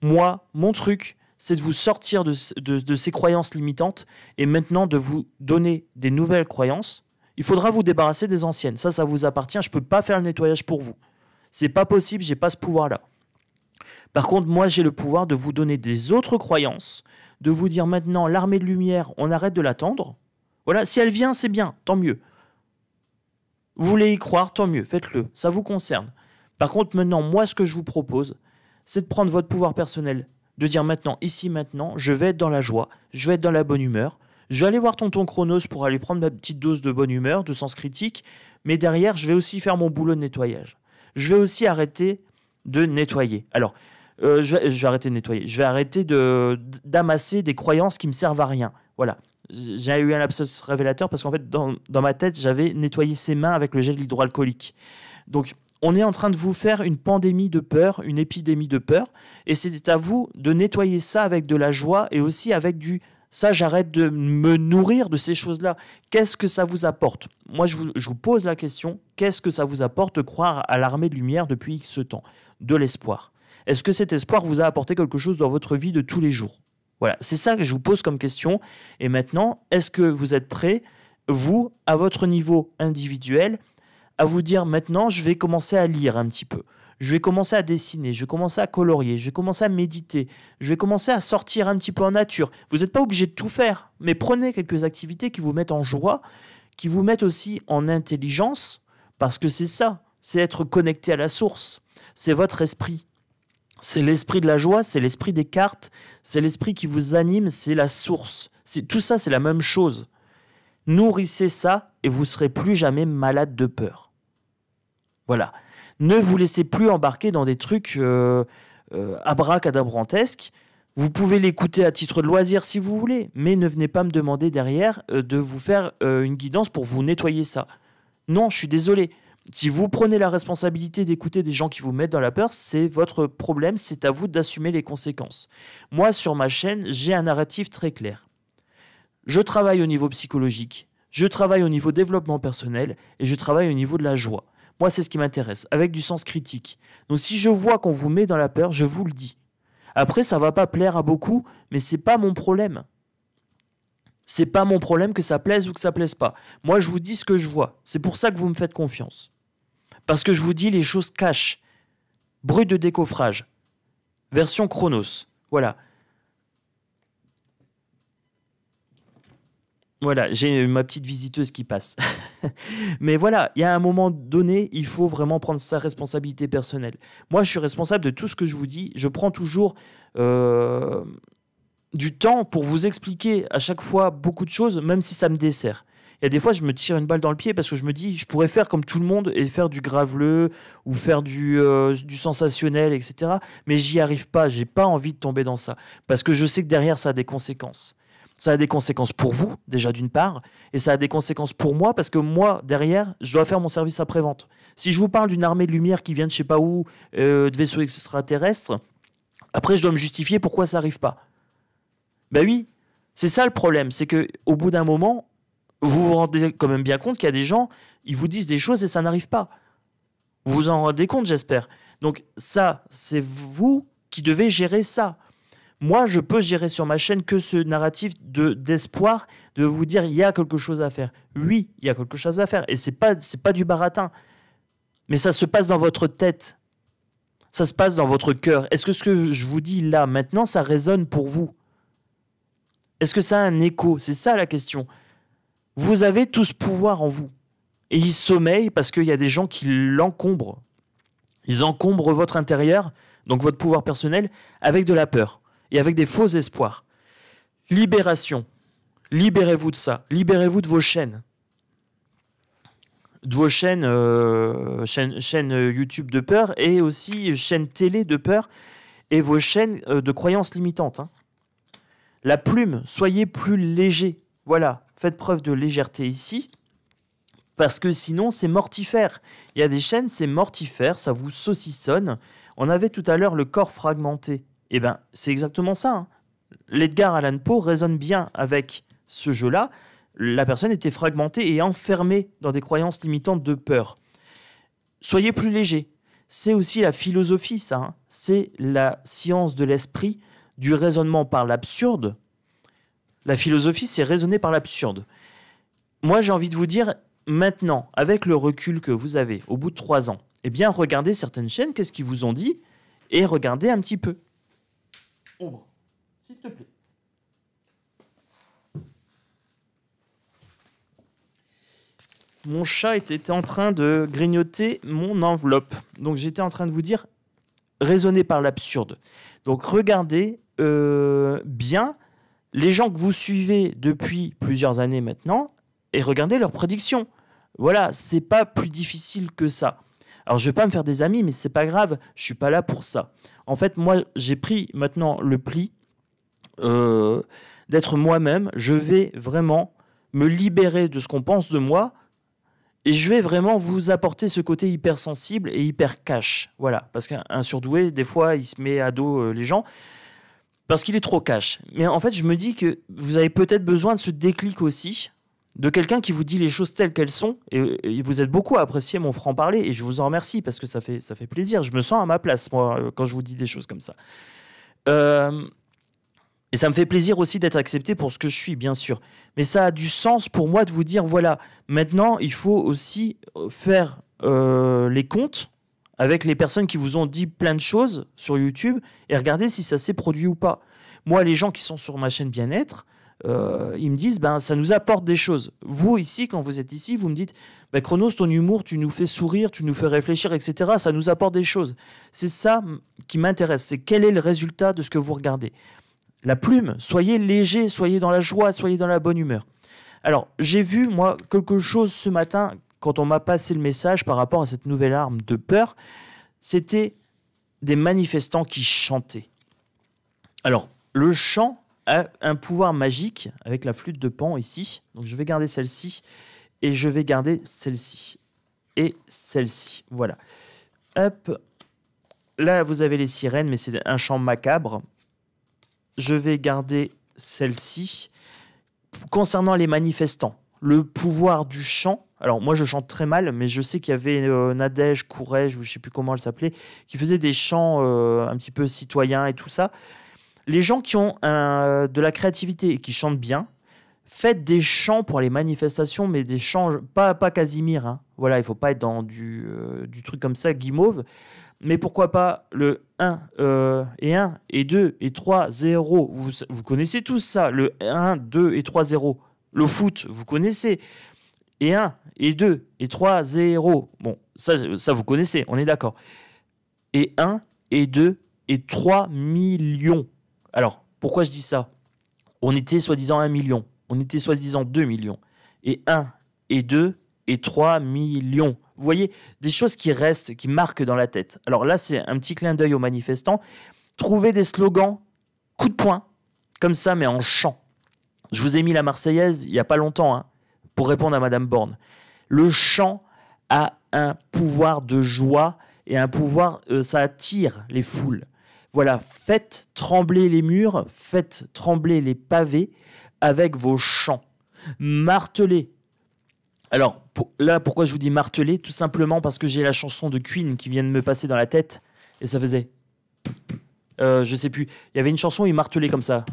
Moi, mon truc, c'est de vous sortir de ces croyances limitantes et maintenant de vous donner des nouvelles croyances. Il faudra vous débarrasser des anciennes. Ça vous appartient. Je ne peux pas faire le nettoyage pour vous. C'est pas possible, j'ai pas ce pouvoir-là. Par contre, moi, j'ai le pouvoir de vous donner des autres croyances, de vous dire maintenant, l'armée de lumière, on arrête de l'attendre. Voilà, si elle vient, c'est bien, tant mieux. Vous voulez y croire, tant mieux, faites-le, ça vous concerne. Par contre, maintenant, moi, ce que je vous propose, c'est de prendre votre pouvoir personnel, de dire maintenant, ici, maintenant, je vais être dans la joie, je vais être dans la bonne humeur, je vais aller voir tonton Chronos pour aller prendre ma petite dose de bonne humeur, de sens critique, mais derrière, je vais aussi faire mon boulot de nettoyage. Je vais aussi arrêter de nettoyer. Alors, je vais arrêter de nettoyer. Je vais arrêter d'amasser des croyances qui me servent à rien. Voilà. J'ai eu un lapsus révélateur parce qu'en fait, dans ma tête, j'avais nettoyé ses mains avec le gel hydroalcoolique. Donc, on est en train de vous faire une pandémie de peur, une épidémie de peur, et c'est à vous de nettoyer ça avec de la joie et aussi avec du... Ça, j'arrête de me nourrir de ces choses-là. Qu'est-ce que ça vous apporte? Moi, je vous pose la question, qu'est-ce que ça vous apporte de croire à l'armée de lumière depuis X temps? De l'espoir. Est-ce que cet espoir vous a apporté quelque chose dans votre vie de tous les jours? Voilà, c'est ça que je vous pose comme question. Et maintenant, est-ce que vous êtes prêts, vous, à votre niveau individuel, à vous dire maintenant, je vais commencer à lire un petit peu. Je vais commencer à dessiner, je vais commencer à colorier, je vais commencer à méditer, je vais commencer à sortir un petit peu en nature. Vous n'êtes pas obligé de tout faire, mais prenez quelques activités qui vous mettent en joie, qui vous mettent aussi en intelligence, parce que c'est ça, c'est être connecté à la source, c'est votre esprit. C'est l'esprit de la joie, c'est l'esprit des cartes, c'est l'esprit qui vous anime, c'est la source. Tout ça, c'est la même chose. Nourrissez ça et vous ne serez plus jamais malade de peur. Voilà. Ne vous laissez plus embarquer dans des trucs abracadabrantesques. Vous pouvez l'écouter à titre de loisir si vous voulez, mais ne venez pas me demander derrière de vous faire une guidance pour vous nettoyer ça. Non, je suis désolé. Si vous prenez la responsabilité d'écouter des gens qui vous mettent dans la peur, c'est votre problème, c'est à vous d'assumer les conséquences. Moi, sur ma chaîne, j'ai un narratif très clair. Je travaille au niveau psychologique, je travaille au niveau développement personnel et je travaille au niveau de la joie. Moi, c'est ce qui m'intéresse, avec du sens critique. Donc, si je vois qu'on vous met dans la peur, je vous le dis. Après, ça va pas plaire à beaucoup, mais c'est pas mon problème. C'est pas mon problème que ça plaise ou que ça plaise pas. Moi, je vous dis ce que je vois. C'est pour ça que vous me faites confiance. Parce que je vous dis les choses cash. Brut de décoffrage. Version Chronos. Voilà. Voilà, j'ai ma petite visiteuse qui passe. Mais voilà, il y a un moment donné, il faut vraiment prendre sa responsabilité personnelle. Moi, je suis responsable de tout ce que je vous dis. Je prends toujours du temps pour vous expliquer à chaque fois beaucoup de choses, même si ça me dessert. Il y a des fois, je me tire une balle dans le pied parce que je me dis, je pourrais faire comme tout le monde et faire du graveleux ou faire du sensationnel, etc. Mais j'y arrive pas, j'ai pas envie de tomber dans ça. Parce que je sais que derrière, ça a des conséquences. Ça a des conséquences pour vous, déjà d'une part, et ça a des conséquences pour moi, parce que moi, derrière, je dois faire mon service après-vente. Si je vous parle d'une armée de lumière qui vient de je sais pas où, de vaisseaux extraterrestres, après, je dois me justifier pourquoi ça n'arrive pas. Ben oui, c'est ça le problème, c'est qu'au bout d'un moment, vous vous rendez quand même bien compte qu'il y a des gens, ils vous disent des choses et ça n'arrive pas. Vous vous en rendez compte, j'espère. Donc ça, c'est vous qui devez gérer ça. Moi, je peux gérer sur ma chaîne que ce narratif d'espoir, de vous dire il y a quelque chose à faire. Oui, il y a quelque chose à faire. Et c'est pas du baratin. Mais ça se passe dans votre tête. Ça se passe dans votre cœur. Est-ce que ce que je vous dis là, maintenant, ça résonne pour vous? Est-ce que ça a un écho? C'est ça la question. Vous avez tout ce pouvoir en vous. Et il sommeille parce qu'il y a des gens qui l'encombrent. Ils encombrent votre intérieur, donc votre pouvoir personnel, avec de la peur. Et avec des faux espoirs. Libération. Libérez-vous de ça. Libérez-vous de vos chaînes. De vos chaînes, chaînes YouTube de peur et aussi chaînes télé de peur et vos chaînes de croyances limitantes. Hein. La plume, soyez plus léger. Voilà, faites preuve de légèreté ici. Parce que sinon, c'est mortifère. Il y a des chaînes, c'est mortifère, ça vous saucissonne. On avait tout à l'heure le corps fragmenté. Eh bien, c'est exactement ça. Hein. L'Edgar Allan Poe résonne bien avec ce jeu-là. La personne était fragmentée et enfermée dans des croyances limitantes de peur. Soyez plus léger. C'est aussi la philosophie, ça. Hein. C'est la science de l'esprit, du raisonnement par l'absurde. La philosophie, c'est raisonner par l'absurde. Moi, j'ai envie de vous dire, maintenant, avec le recul que vous avez, au bout de 3 ans, eh bien, regardez certaines chaînes, qu'est-ce qu'ils vous ont dit, et regardez un petit peu. Ombre, s'il te plaît. Mon chat était en train de grignoter mon enveloppe. Donc j'étais en train de vous dire, raisonnez par l'absurde. Donc regardez bien les gens que vous suivez depuis plusieurs années maintenant et regardez leurs prédictions. Voilà, c'est pas plus difficile que ça. Alors, je ne vais pas me faire des amis, mais c'est pas grave, je suis pas là pour ça. En fait, moi, j'ai pris maintenant le pli d'être moi-même. Je vais vraiment me libérer de ce qu'on pense de moi et je vais vraiment vous apporter ce côté hypersensible et hyper cash. Voilà, parce qu'un surdoué, des fois, il se met à dos les gens parce qu'il est trop cash. Mais en fait, je me dis que vous avez peut-être besoin de ce déclic aussi, de quelqu'un qui vous dit les choses telles qu'elles sont, et vous êtes beaucoup à apprécier mon franc-parler, et je vous en remercie, parce que ça fait plaisir. Je me sens à ma place, moi, quand je vous dis des choses comme ça. Et ça me fait plaisir aussi d'être accepté pour ce que je suis, bien sûr. Mais ça a du sens pour moi de vous dire, voilà, maintenant, il faut aussi faire les comptes avec les personnes qui vous ont dit plein de choses sur YouTube, et regarder si ça s'est produit ou pas. Moi, les gens qui sont sur ma chaîne Bien-être, ils me disent, ben, ça nous apporte des choses. Vous, ici, quand vous êtes ici, vous me dites, ben, Chronos, ton humour, tu nous fais sourire, tu nous fais réfléchir, etc. Ça nous apporte des choses. C'est ça qui m'intéresse. C'est quel est le résultat de ce que vous regardez. La plume, soyez léger, soyez dans la joie, soyez dans la bonne humeur. Alors, j'ai vu, moi, quelque chose ce matin, quand on m'a passé le message par rapport à cette nouvelle arme de peur, c'était des manifestants qui chantaient. Alors, le chant a un pouvoir magique avec la flûte de Pan ici. Donc je vais garder celle-ci et je vais garder celle-ci et celle-ci. Voilà. Hop. Là, vous avez les sirènes, mais c'est un chant macabre. Je vais garder celle-ci. Concernant les manifestants, le pouvoir du chant Alors moi je chante très mal, mais je sais qu'il y avait Nadège, Courrèges, ou je sais plus comment elle s'appelait, qui faisait des chants un petit peu citoyens et tout ça. Les gens qui ont de la créativité et qui chantent bien, faites des chants pour les manifestations, mais des chants, pas Casimir, hein. Voilà, il faut pas être dans du truc comme ça, guimauve. Mais pourquoi pas le 1 et 1 et 2 et 3, 0. Vous connaissez tous ça, le 1, 2 et 3, 0. Le foot, vous connaissez. Et 1 et 2 et 3, 0. Bon, ça vous connaissez, on est d'accord. Et 1 et 2 et 3 millions. Alors, pourquoi je dis ça? On était soi-disant 1 million. On était soi-disant 2 millions. Et 1 et 2 et 3 millions. Vous voyez, des choses qui restent, qui marquent dans la tête. Alors là, c'est un petit clin d'œil aux manifestants. Trouvez des slogans, coup de poing, comme ça, mais en chant. Je vous ai mis la Marseillaise il n'y a pas longtemps, hein, pour répondre à Madame Borne. Le chant a un pouvoir de joie et un pouvoir, ça attire les foules. Voilà, faites trembler les murs, faites trembler les pavés avec vos chants. Martelez. Alors, là, pourquoi je vous dis marteler? Tout simplement parce que j'ai la chanson de Queen qui vient de me passer dans la tête. Et ça faisait... je sais plus. Il y avait une chanson où il martelait comme ça.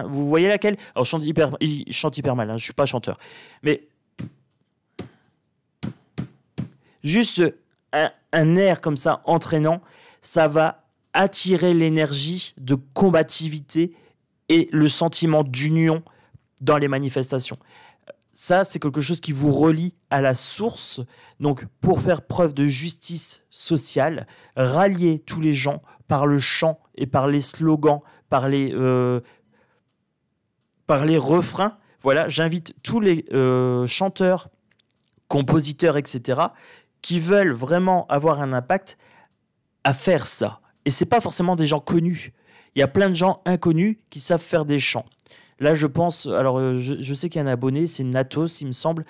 Vous voyez laquelle? Alors, il chante hyper mal, hein, je suis pas chanteur. Mais... juste un air comme ça, entraînant, ça va attirer l'énergie de combativité et le sentiment d'union dans les manifestations. Ça, c'est quelque chose qui vous relie à la source. Donc, pour faire preuve de justice sociale, rallier tous les gens par le chant et par les slogans, par les refrains. Voilà, j'invite tous les chanteurs, compositeurs, etc., qui veulent vraiment avoir un impact à faire ça. Et c'est pas forcément des gens connus. Il y a plein de gens inconnus qui savent faire des chants. Là, je pense... Alors, je sais qu'il y a un abonné, c'est Natos, il me semble,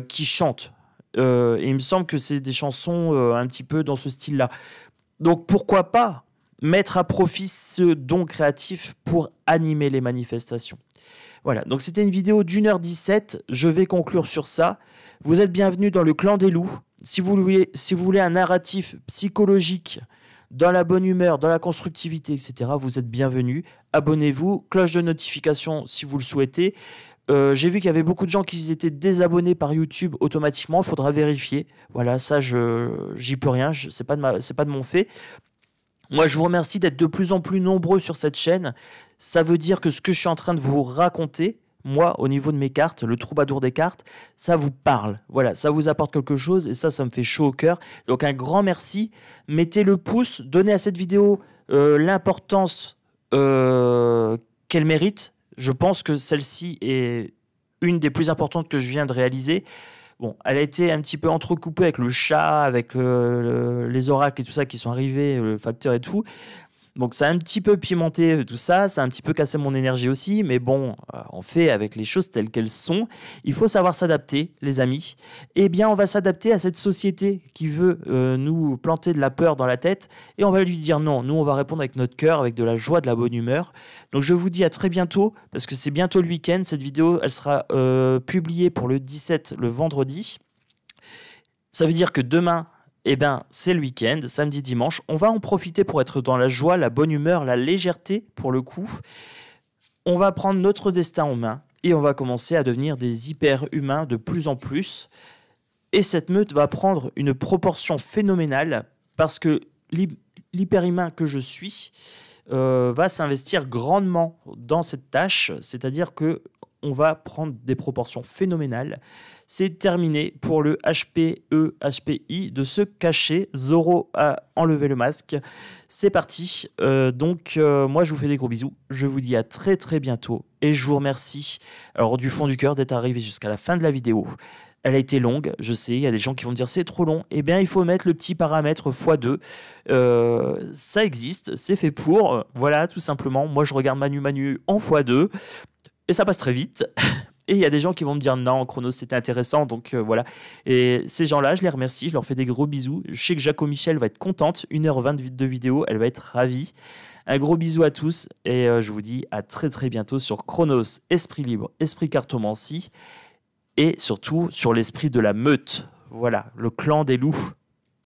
qui chante. Et il me semble que c'est des chansons un petit peu dans ce style-là. Donc, pourquoi pas mettre à profit ce don créatif pour animer les manifestations. Voilà, donc c'était une vidéo d'1h17. Je vais conclure sur ça. Vous êtes bienvenus dans le clan des loups. Si vous voulez un narratif psychologique dans la bonne humeur, dans la constructivité, etc., vous êtes bienvenus. Abonnez-vous, cloche de notification si vous le souhaitez. J'ai vu qu'il y avait beaucoup de gens qui étaient désabonnés par YouTube automatiquement. Il faudra vérifier. Voilà, ça, j'y peux rien. C'est pas de mon fait. Moi, je vous remercie d'être de plus en plus nombreux sur cette chaîne. Ça veut dire que ce que je suis en train de vous raconter, moi, au niveau de mes cartes, le troubadour des cartes, ça vous parle. Voilà, ça vous apporte quelque chose et ça me fait chaud au cœur. Donc, un grand merci. Mettez le pouce, donnez à cette vidéo l'importance qu'elle mérite. Je pense que celle-ci est une des plus importantes que je viens de réaliser. Bon, elle a été un petit peu entrecoupée avec le chat, avec les oracles et tout ça qui sont arrivés, le facteur et tout. Donc ça a un petit peu pimenté tout ça, ça a un petit peu cassé mon énergie aussi, mais bon, on fait avec les choses telles qu'elles sont. Il faut savoir s'adapter, les amis. Eh bien, on va s'adapter à cette société qui veut nous planter de la peur dans la tête, et on va lui dire non. Nous, on va répondre avec notre cœur, avec de la joie, de la bonne humeur. Donc je vous dis à très bientôt, parce que c'est bientôt le week-end. Cette vidéo, elle sera publiée pour le 17, le vendredi. Ça veut dire que demain... eh bien, c'est le week-end, samedi, dimanche. On va en profiter pour être dans la joie, la bonne humeur, la légèreté, pour le coup. On va prendre notre destin en main et on va commencer à devenir des hyper-humains de plus en plus. Et cette meute va prendre une proportion phénoménale parce que l'hyper-humain que je suis va s'investir grandement dans cette tâche. C'est-à-dire qu'on va prendre des proportions phénoménales. C'est terminé pour le HPI de se cacher. Zoro a enlevé le masque. C'est parti. Moi, je vous fais des gros bisous. Je vous dis à très très bientôt. Et je vous remercie, alors du fond du cœur, d'être arrivé jusqu'à la fin de la vidéo. Elle a été longue, je sais. Il y a des gens qui vont me dire c'est trop long. Eh bien, il faut mettre le petit paramètre x2. Ça existe, c'est fait pour. Voilà, tout simplement. Moi, je regarde Manu en x2. Et ça passe très vite. Et il y a des gens qui vont me dire non, Chronos, c'était intéressant, donc voilà. Et ces gens-là, je les remercie, je leur fais des gros bisous. Je sais que Jaco Michel va être contente, 1h20 de vidéo, elle va être ravie. Un gros bisou à tous et je vous dis à très très bientôt sur Chronos, Esprit Libre, Esprit Cartomancie et surtout sur l'esprit de la meute. Voilà, le clan des loups.